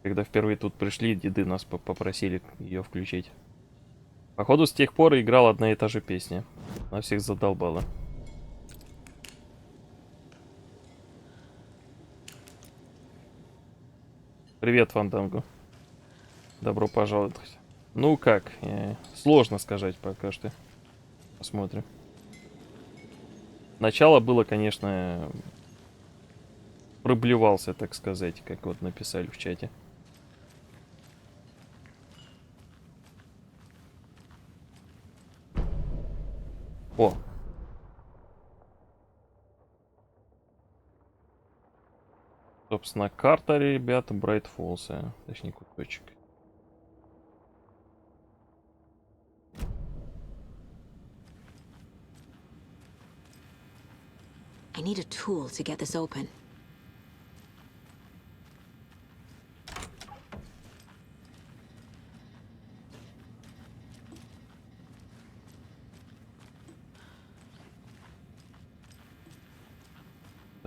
Когда впервые тут пришли, деды нас попросили ее включить. Походу, с тех пор играла одна и та же песня. Она всех задолбала. Привет, Фанданго. Добро пожаловать. Ну как? Сложно сказать пока что. Посмотрим. Начало было, конечно, проблевался, так сказать, как вот написали в чате. О! Собственно, карта, ребята, Bright Falls, точнее, кусочек. I need a tool to get this open.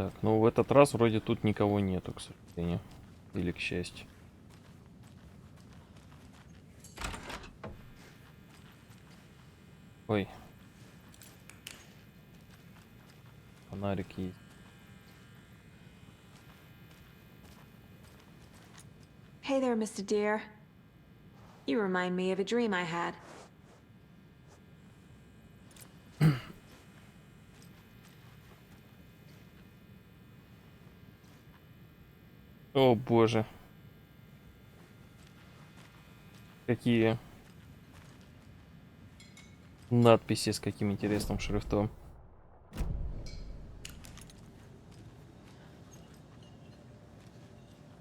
Так, ну в этот раз вроде тут никого нету, к сожалению. Или к счастью. Ой. Фонарик есть. Hey there, Mr. Deer. You remind me of a dream I had. О боже. Какие надписи с каким интересным шрифтом.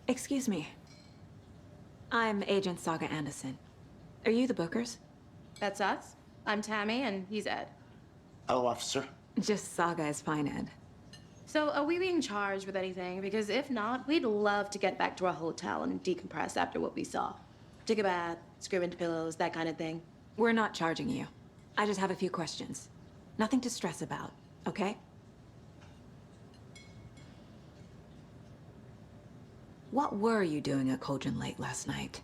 Excuse me. I'm Agent Saga Anderson. Are you the Bookers? That's us. I'm Tammy, and he's Ed. Hello, officer. Just Saga is fine, Ed. So, are we being charged with anything? Because if not, we'd love to get back to our hotel and decompress after what we saw. Take a bath, scream into pillows, that kind of thing. We're not charging you. I just have a few questions. Nothing to stress about, okay? What were you doing at Cauldron Lake last night?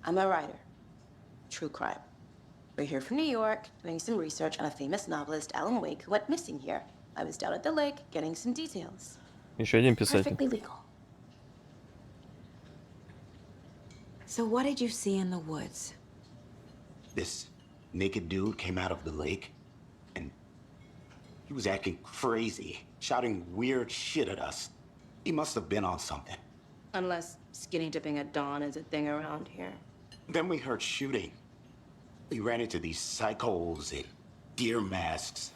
I'm a writer. True crime. We're here from New York, doing some research on a famous novelist, Alan Wake, who went missing here. I was down at the lake, getting some details. Еще один писатель. Perfectly legal. So what did you see in the woods? This naked dude came out of the lake, and he was acting crazy, shouting weird shit at us. He must have been on something. Unless skinny dipping at dawn is a thing around here. Then we heard shooting. We ran into these psychos in deer masks.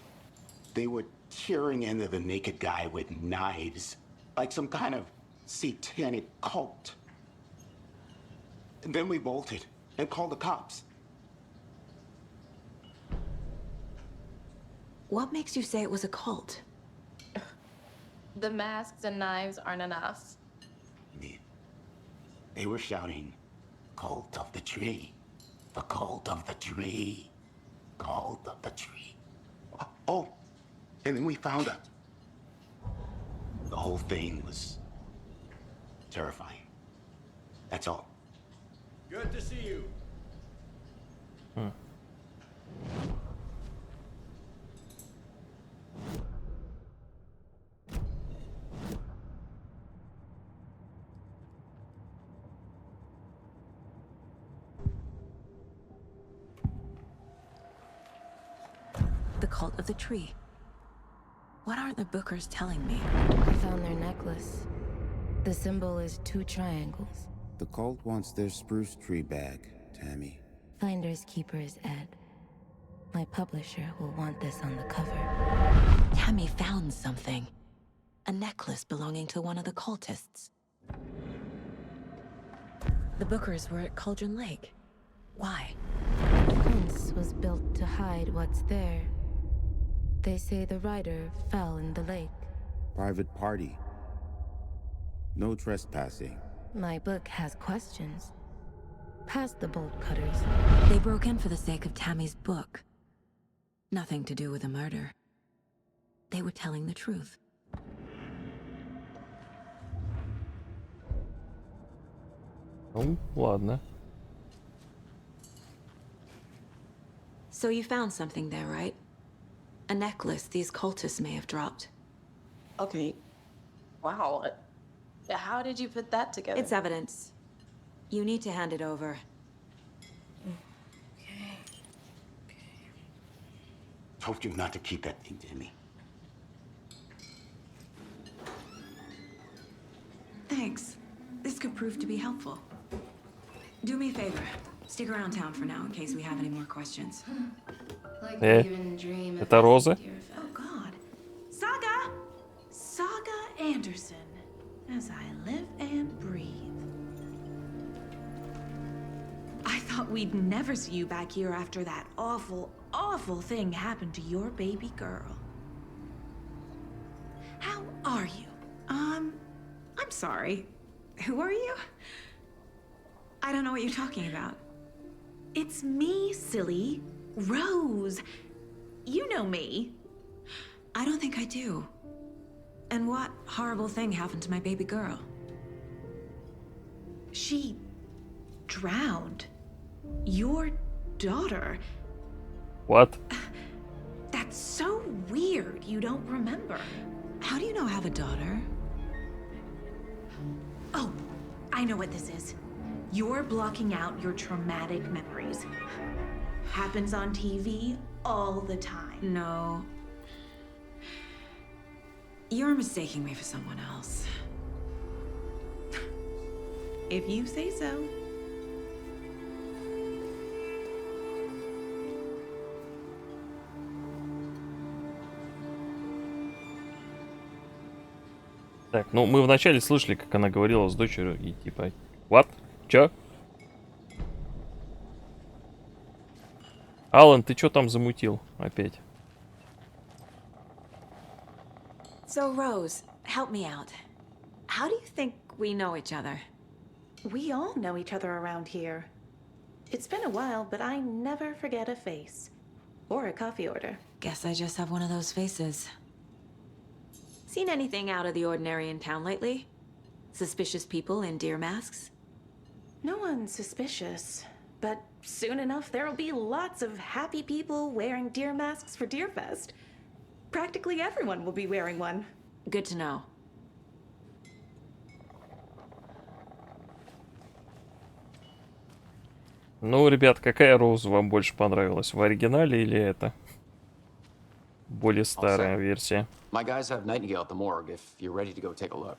They were tearing into the naked guy with knives, like some kind of satanic cult. And then we bolted and called the cops. What makes you say it was a cult? The masks and knives aren't enough. They were shouting, "Cult of the tree, the cult of the tree, cult of the tree." Oh, and then we found out. The whole thing was terrifying. That's all. Good to see you. The cult of the tree. What aren't the Bookers telling me? I found their necklace. The symbol is 2 triangles. The cult wants their spruce tree back, Tammy. Finders keepers, Ed. My publisher will want this on the cover. Tammy found something. A necklace belonging to one of the cultists. The Bookers were at Cauldron Lake. Why? The fence was built to hide what's there. They say the writer fell in the lake. Private party. No trespassing. My book has questions. Past the bolt cutters. They broke in for the sake of Tammy's book. Nothing to do with a murder. They were telling the truth. Ну, ладно. So you found something there, right? A necklace these cultists may have dropped. Okay. Wow. How did you put that together? It's evidence. You need to hand it over. Told you not to keep that thing, Tammy. Thanks. This could prove to be helpful. Do me a favor. Stick around town for now in case we have any more questions. Это розы? Oh God. Saga! Saga Anderson. As I live and breathe. I thought we'd never see you back here after that awful, awful thing happened to your baby girl. How are you? I'm sorry. Who are you? I don't know what you're talking about. It's me, silly. Rose. You know me. I don't think I do. And what horrible thing happened to my baby girl? She drowned. Your daughter. What? That's so weird you don't remember. How do you know I have a daughter? Oh, I know what this is. You're blocking out your traumatic memories. Happens on TV all the time. No. You're mistaking me for someone else. If you say so. Так, ну мы вначале слышали, как она говорила с дочерью и типа, what? Чё? Алан, ты чё там замутил опять? So, Rose, help me out. How do you think we know each other? We all know each other around here. It's been a while, but I never forget a face. Or a coffee order. Guess I just have one of those faces. Seen anything out of the ordinary in town lately? Suspicious people in deer masks? No one's suspicious. But soon enough, there'll be lots of happy people wearing deer masks for Deerfest. Practically everyone will be wearing one. Good to know. Ну, ребят, какая Роуз вам больше понравилась? В оригинале или это? Более старая версия. My guys have Nightingale at the morgue if you're ready to go take a look.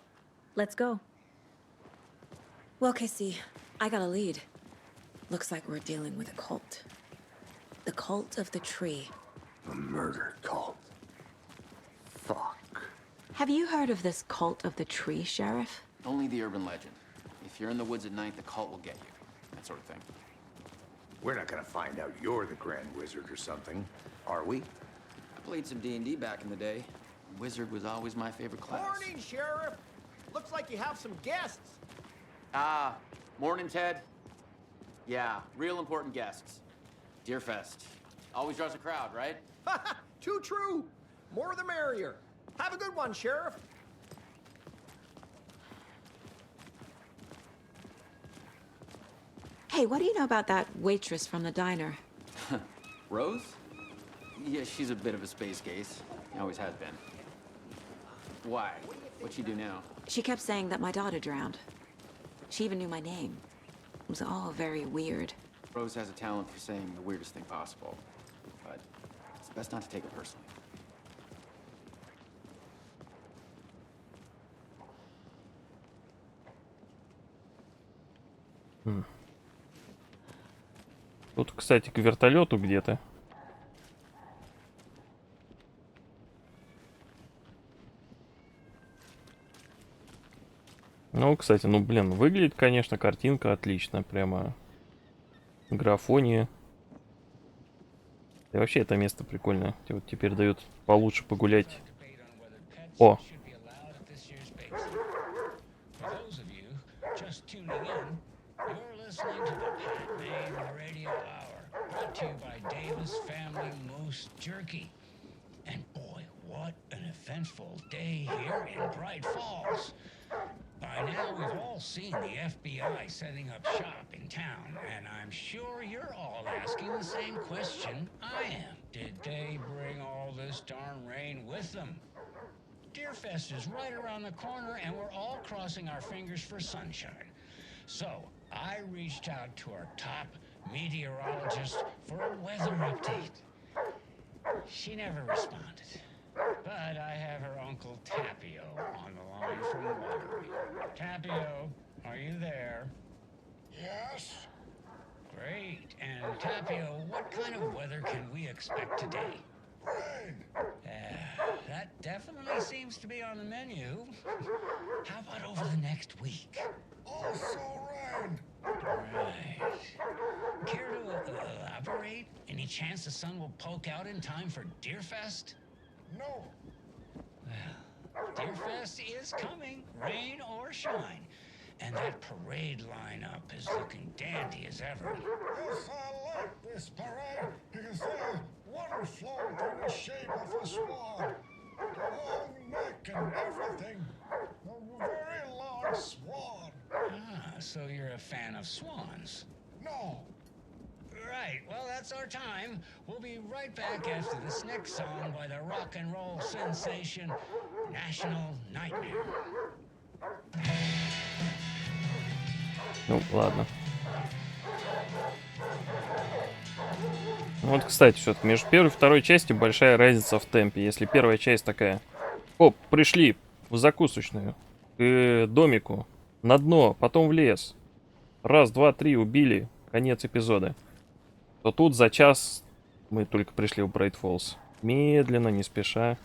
Let's go. Well, Casey, I got a lead. Looks like we're dealing with a cult. The cult of the tree. A murder cult. Fuck. Have you heard of this cult of the tree, Sheriff? Only the urban legend. If you're in the woods at night, the cult will get you. That sort of thing. We're not gonna find out you're the Grand Wizard or something, are we? I played some D&D back in the day. Wizard was always my favorite class. Morning, Sheriff. Looks like you have some guests. Ah, morning, Ted. Yeah, real important guests. Deerfest. Always draws a crowd, right? Too true. More the merrier. Have a good one, Sheriff. Hey, what do you know about that waitress from the diner? Rose? Yeah, she's a bit of a space case. Always has been. Why? What'd she do now? She kept saying that my daughter drowned. She even knew my name. It was all very weird. Rose has a talent for saying the weirdest thing possible. But it's best not to take it personally. Тут, кстати, к вертолету где-то. Ну, кстати, ну, блин, выглядит, конечно, картинка отлично. Прямо графония. И вообще это место прикольное. Вот теперь дают получше погулять. О! And boy, what an eventful day here in Bright Falls. By now, we've all seen the FBI setting up shop in town, and I'm sure you're all asking the same question I am. Did they bring all this darn rain with them? Deerfest is right around the corner, and we're all crossing our fingers for sunshine. So, I reached out to our top meteorologist for a weather update. She never responded. But I have her Uncle Tapio on the line from Watery. Tapio, are you there? Yes? Great. And Tapio, what kind of weather can we expect today? Rain. That definitely seems to be on the menu. How about over the next week? Also rain. Right. Care to elaborate? Any chance the sun will poke out in time for Deerfest? No. Well, Deerfest is coming, rain or shine. And that parade lineup is looking dandy as ever. Yes, I like this parade because there's water flowing in the shape of a swan. neck and everything. A very long swan. Ah, so you're a fan of swans? No. Right, well, that's our time. We'll be right back after this next song by the rock and roll sensation, National Nightmare. Ну, ладно. Вот, кстати, все-таки между первой и второй частью большая разница в темпе. Если первая часть такая: оп, пришли в закусочную, к домику, на дно, потом в лес. Раз, два, три, убили, конец эпизода. То тут за час мы только пришли в Брайт Фоллс. Медленно, не спеша.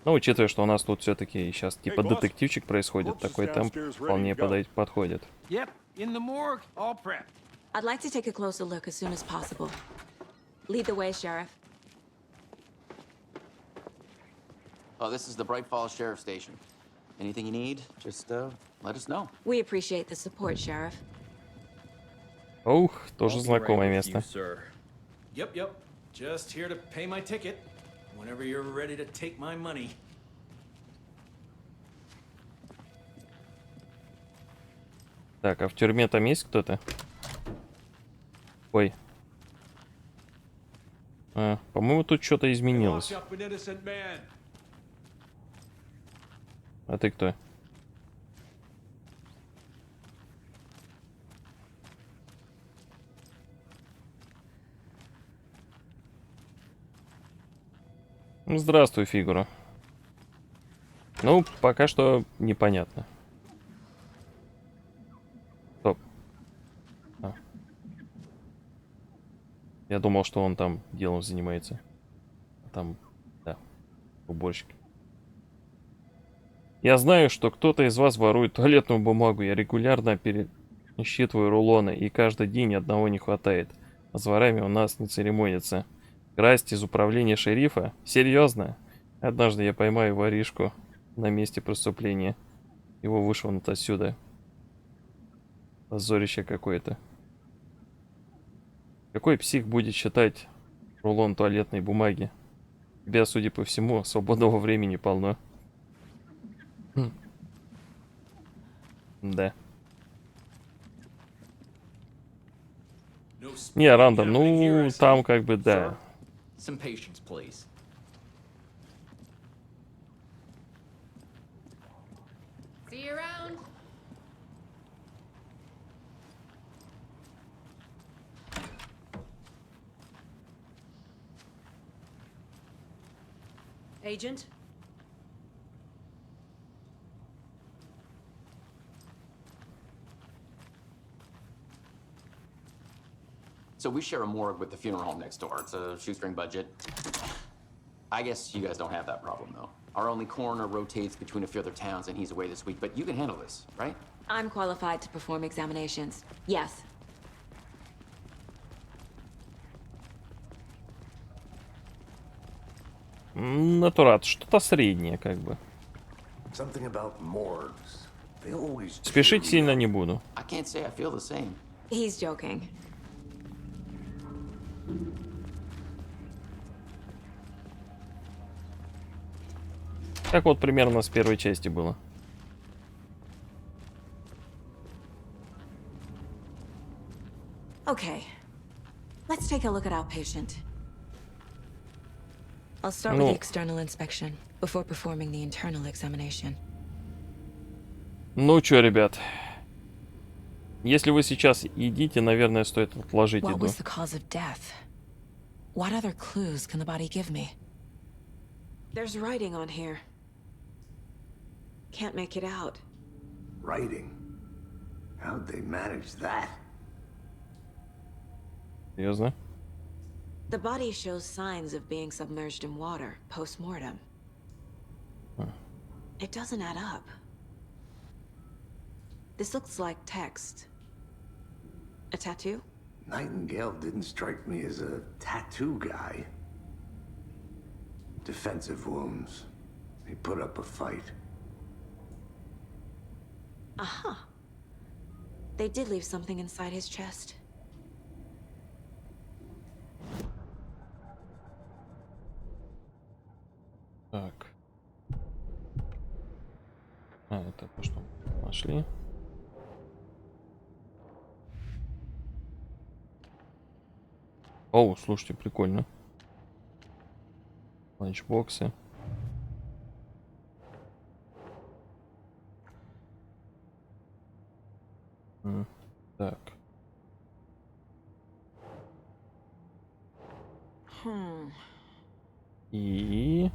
Но учитывая, что у нас тут все-таки сейчас типа детективчик происходит, такой темп вполне подходит. Yep, in the morgue, all prepped. I'd like to take a closer look as soon as possible. Lead the way, Sheriff. Oh, this is the Bright Falls Sheriff Station. Anything you need, just let us know. We appreciate the support, Sheriff. Ух, тоже знакомое место. Yep. Just here to pay my ticket. Whenever you're ready to take my money. Так, а в тюрьме там есть кто-то? Ой. По-моему, тут что-то изменилось. А ты кто? Здравствуй, фигура. Ну, пока что непонятно. Стоп. Я думал, что он там делом занимается. Там, да, уборщик. Я знаю, что кто-то из вас ворует туалетную бумагу. Я регулярно пересчитываю рулоны, и каждый день одного не хватает. А с ворами у нас не церемонится. Красть из управления шерифа? Серьезно? Однажды я поймаю воришку на месте преступления. Его вышвырнут отсюда. Позорище какое-то. Какой псих будет считать рулон туалетной бумаги? У тебя, судя по всему, свободного времени полно. Да. Не, рандом, ну, там как бы, да. Some patience, please. See you around. Agent? So we share a morgue with the funeral home next door. It's a shoestring budget. I guess you guys don't have that problem, though. Our only coroner rotates between a few other towns, and he's away this week, but you can handle this, right? I'm qualified to perform examinations. Yes. Натурат, что-то среднее, как бы. Something about morgues. They always Спешить сильно не буду. I can't say I feel the same. He's joking. Как вот примерно с первой части было. Okay. Let's take a look at our patient. I'll start with the external inspection before performing the internal examination. Ну чё, ребят. Если вы сейчас едите, наверное, стоит отложить What еду. was the cause of death? What other clues can the body give me? There's writing on here. Can't make it out. Writing? How'd they manage that? Серьезно? The body shows signs of being submerged in water post-mortem. It doesn't add up. This looks like text. A tattoo? Nightingale didn't strike me as a tattoo guy. Defensive wounds. He put up a fight. Uh-huh. They did leave something inside his chest. О, слушайте, прикольно. Ланчбоксы. Так. И...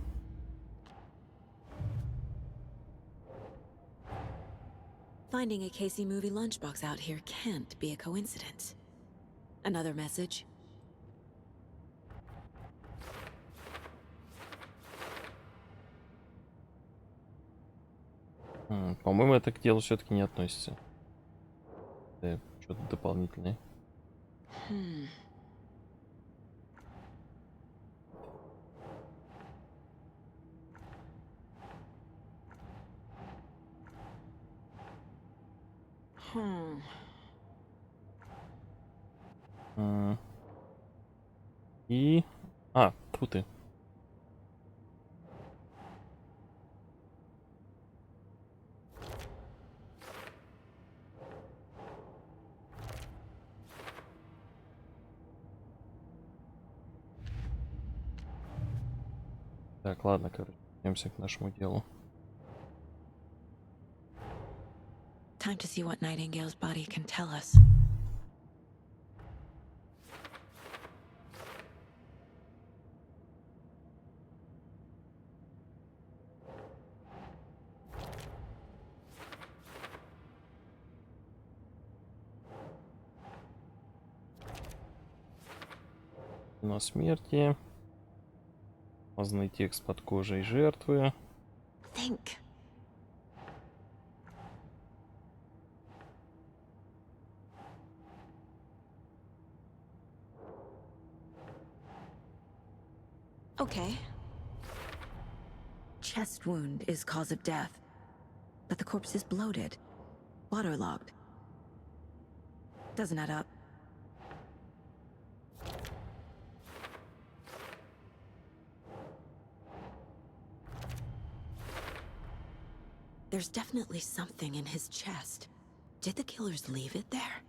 Finding a Casey movie lunchbox out here can't be a coincidence. Another message? По-моему, это к делу все-таки не относится. Это что-то дополнительное. И... А, тьфу ты. Так, ладно, короче, вернемся к нашему делу. Time to see what Nightingale's body can tell us. На смерти. Познай текст под кожей жертвы. Think. Okay. Chest wound is cause of death, but the corpse is bloated, waterlogged. Doesn't add up. There's definitely something in his chest. Did the killers leave it there?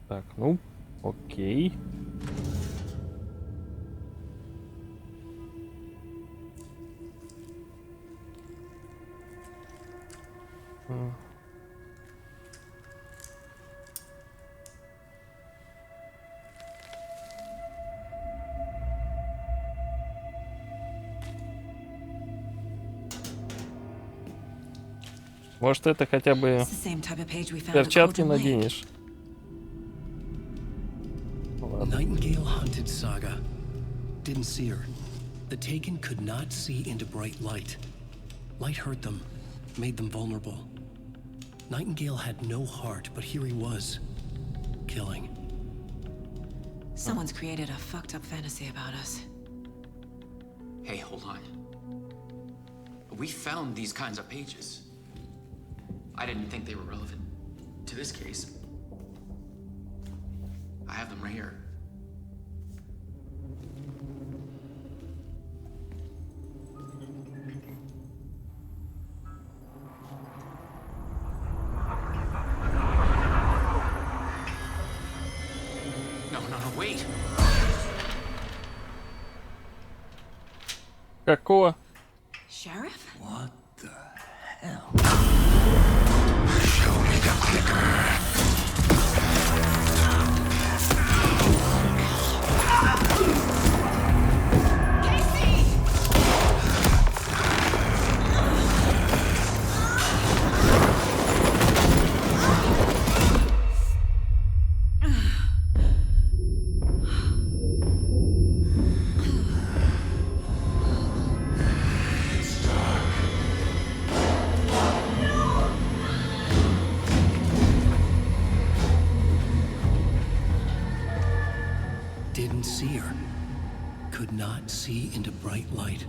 Так, ну, окей. Может, это хотя бы перчатки наденешь? Nightingale hunted Saga. Didn't see her. The Taken could not see into bright light. Light hurt them, made them vulnerable. Nightingale had no heart, but here he was, killing. Someone's created a fucked up fantasy about us. Hey, hold on. We found these kinds of pages. I didn't think they were relevant to this case. I have them right here. No, wait. Какого? Sheriff? What the hell? Show me the clicker. Didn't see her. Could not see into bright light.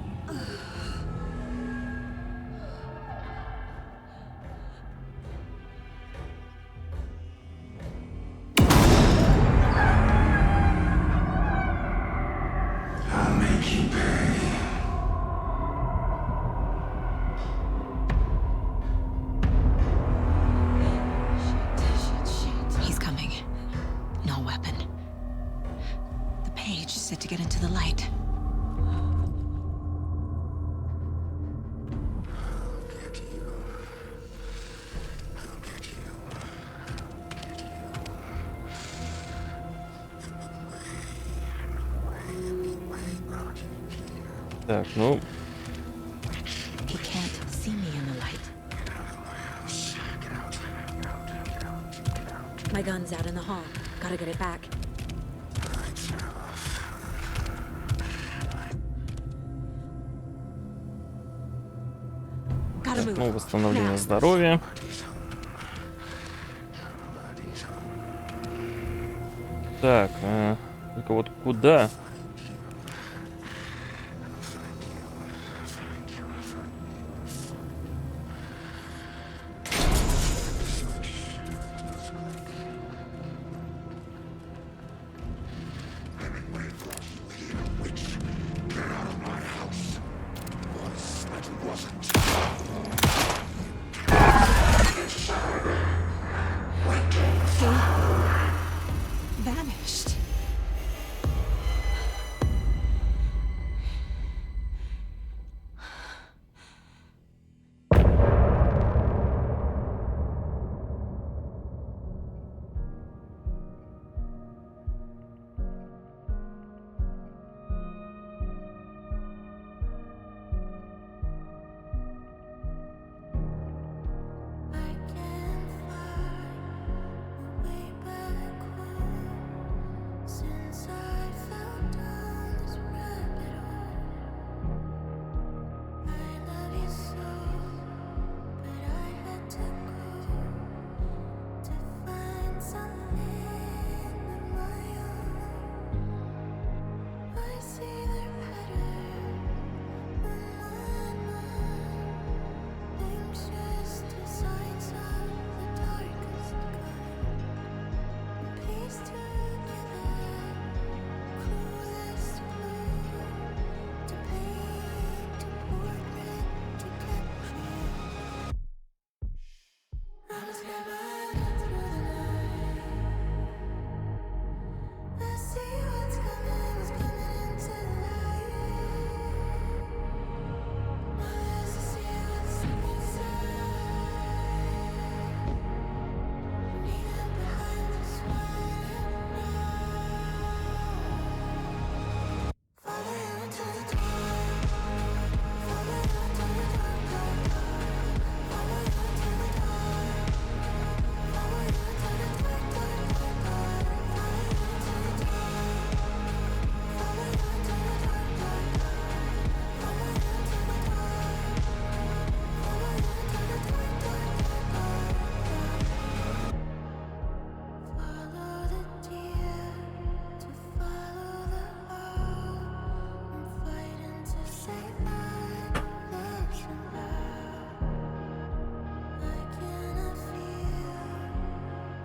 I'll make you pay. light. Так, ну... He can't see me in the light. My gun's out in the hall. Gotta get it back. Gotta Так, move. ну, восстановление здоровья. Так, только вот куда? Vanished. Since I fell down this rabbit hole, I love you so, but I had to go to find something of my own. I see their pattern in my mind, anxious designs of the darkest kind, piece together. Cruelest blue to paint a portrait to capture you. I was never through the night. I see what's coming into the light. My eyes to see what's inside. Needed behind the smile. Follow you into the dark. Follow you into the dark, dark, dark. Follow you into the dark. Follow you into the dark, dark, dark, dark. Follow you into the dark. Follow you into the dark, dark, dark. Follow you into the dark. Follow you into the dark, dark, dark, dark. Follow the deer to follow the hawk. I'm fighting to save my collection loud. I cannot feel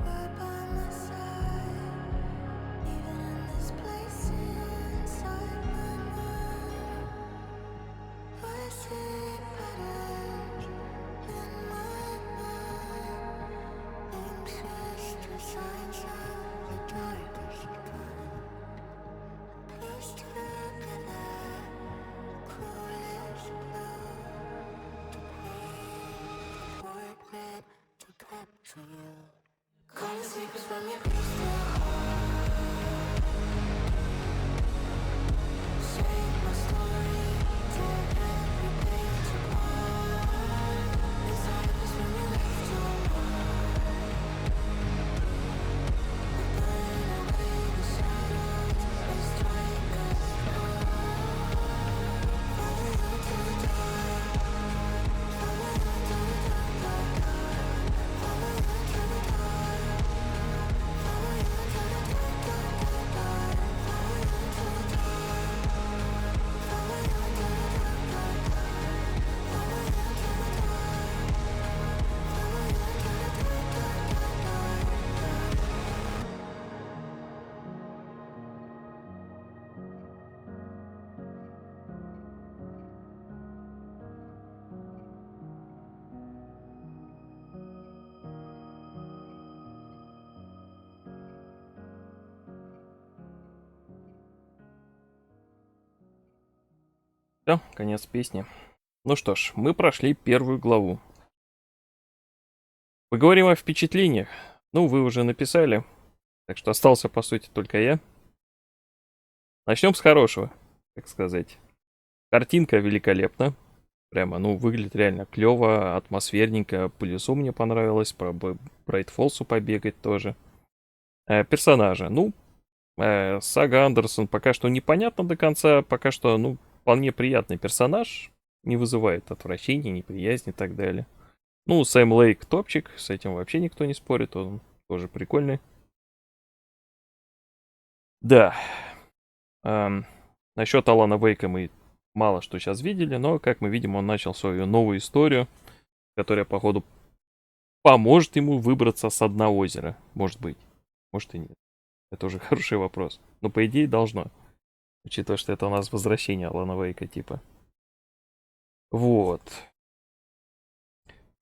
right by my side, even in this place inside my mind. I see patterns in my mind, anxious designs of the darkest kind. Piece together cruelest blue to paint a portrait to capture you. Call the secrets from your crystal heart. Shape my story, tear every page apart. Inside is when you left your mark. We burn away the shadows, they strike us hard. Follow you to the dark. Follow you to the dark, dark, dark. Follow you to the dark. Follow you Все, конец песни. Ну что ж, мы прошли первую главу. Поговорим о впечатлениях. Ну, вы уже написали, так что остался, по сути, только я. Начнем с хорошего, так сказать. Картинка великолепна. Прямо, ну, выглядит реально клево, атмосферненько. По лесу мне понравилось, по Брайтфолсу побегать тоже. Персонажи. Ну, Сага Андерсон пока что непонятно до конца. Пока что, ну, вполне приятный персонаж. Не вызывает отвращения, неприязни и так далее. Ну, Сэм Лейк топчик. С этим вообще никто не спорит. Он тоже прикольный. Да. Насчет Алана Вейка мы мало что сейчас видели, но, как мы видим, он начал свою новую историю, которая, походу, поможет ему выбраться с дна озера. Может быть. Может и нет. Это уже хороший вопрос. Но, по идее, должно. Учитывая, что это у нас возвращение Алана Вейка, типа. Вот.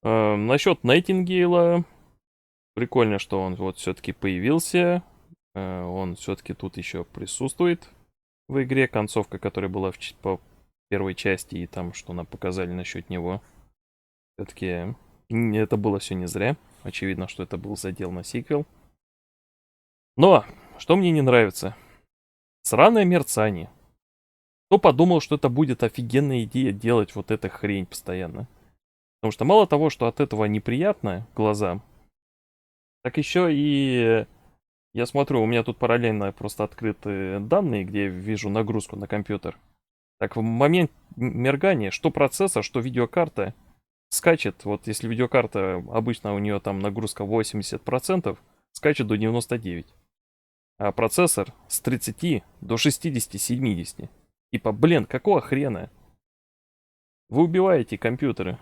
Насчет Найтингейла. Прикольно, что он вот все-таки появился. Он все-таки тут еще присутствует в игре. Концовка, которая была по первой части, и там, что нам показали насчет него. Все-таки это было все не зря. Очевидно, что это был задел на сиквел. Но, что мне не нравится? Сраное мерцание. Кто подумал, что это будет офигенная идея делать вот эту хрень постоянно? Потому что мало того, что от этого неприятно глазам, так еще и я смотрю, у меня тут параллельно просто открыты данные, где я вижу нагрузку на компьютер. Так в момент моргания, что процессор, что видеокарта скачет. Вот если видеокарта, обычно у нее там нагрузка 80%, скачет до 99%. А процессор с 30 до 60-70. Типа, блин, какого хрена? Вы убиваете компьютеры.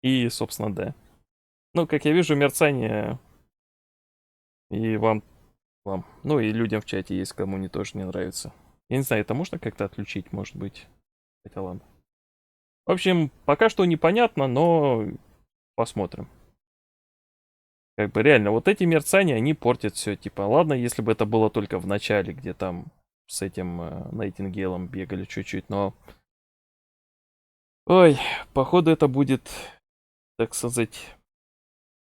И, собственно, да. Ну, как я вижу, мерцание и вам, ну и людям в чате есть, кому не тоже не нравится. Я не знаю, это можно как-то отключить, может быть? Хотя ладно. В общем, пока что непонятно, но посмотрим. Как бы реально, вот эти мерцания, они портят все. Типа, ладно, если бы это было только в начале, где там с этим Найтингейлом бегали чуть-чуть, но... Ой, походу это будет, так сказать,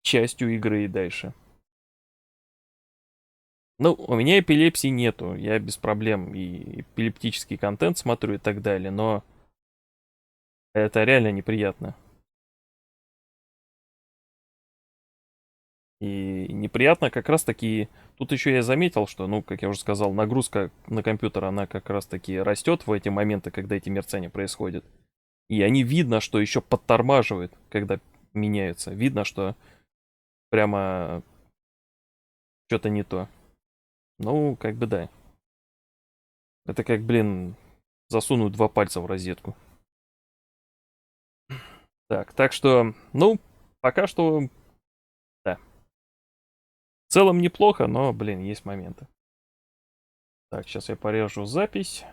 частью игры и дальше. Ну, у меня эпилепсии нету, я без проблем и эпилептический контент смотрю и так далее, но это реально неприятно. И неприятно как раз таки, тут еще я заметил, что, ну, как я уже сказал, нагрузка на компьютер, она как раз таки растет в эти моменты, когда эти мерцания происходят. И они видно, что еще подтормаживают, когда меняются. Видно, что прямо что-то не то. Ну, как бы да. Это как, блин, засунуть 2 пальца в розетку. Так что, ну, пока что, да. В целом неплохо, но, блин, есть моменты. Так, сейчас я порежу запись.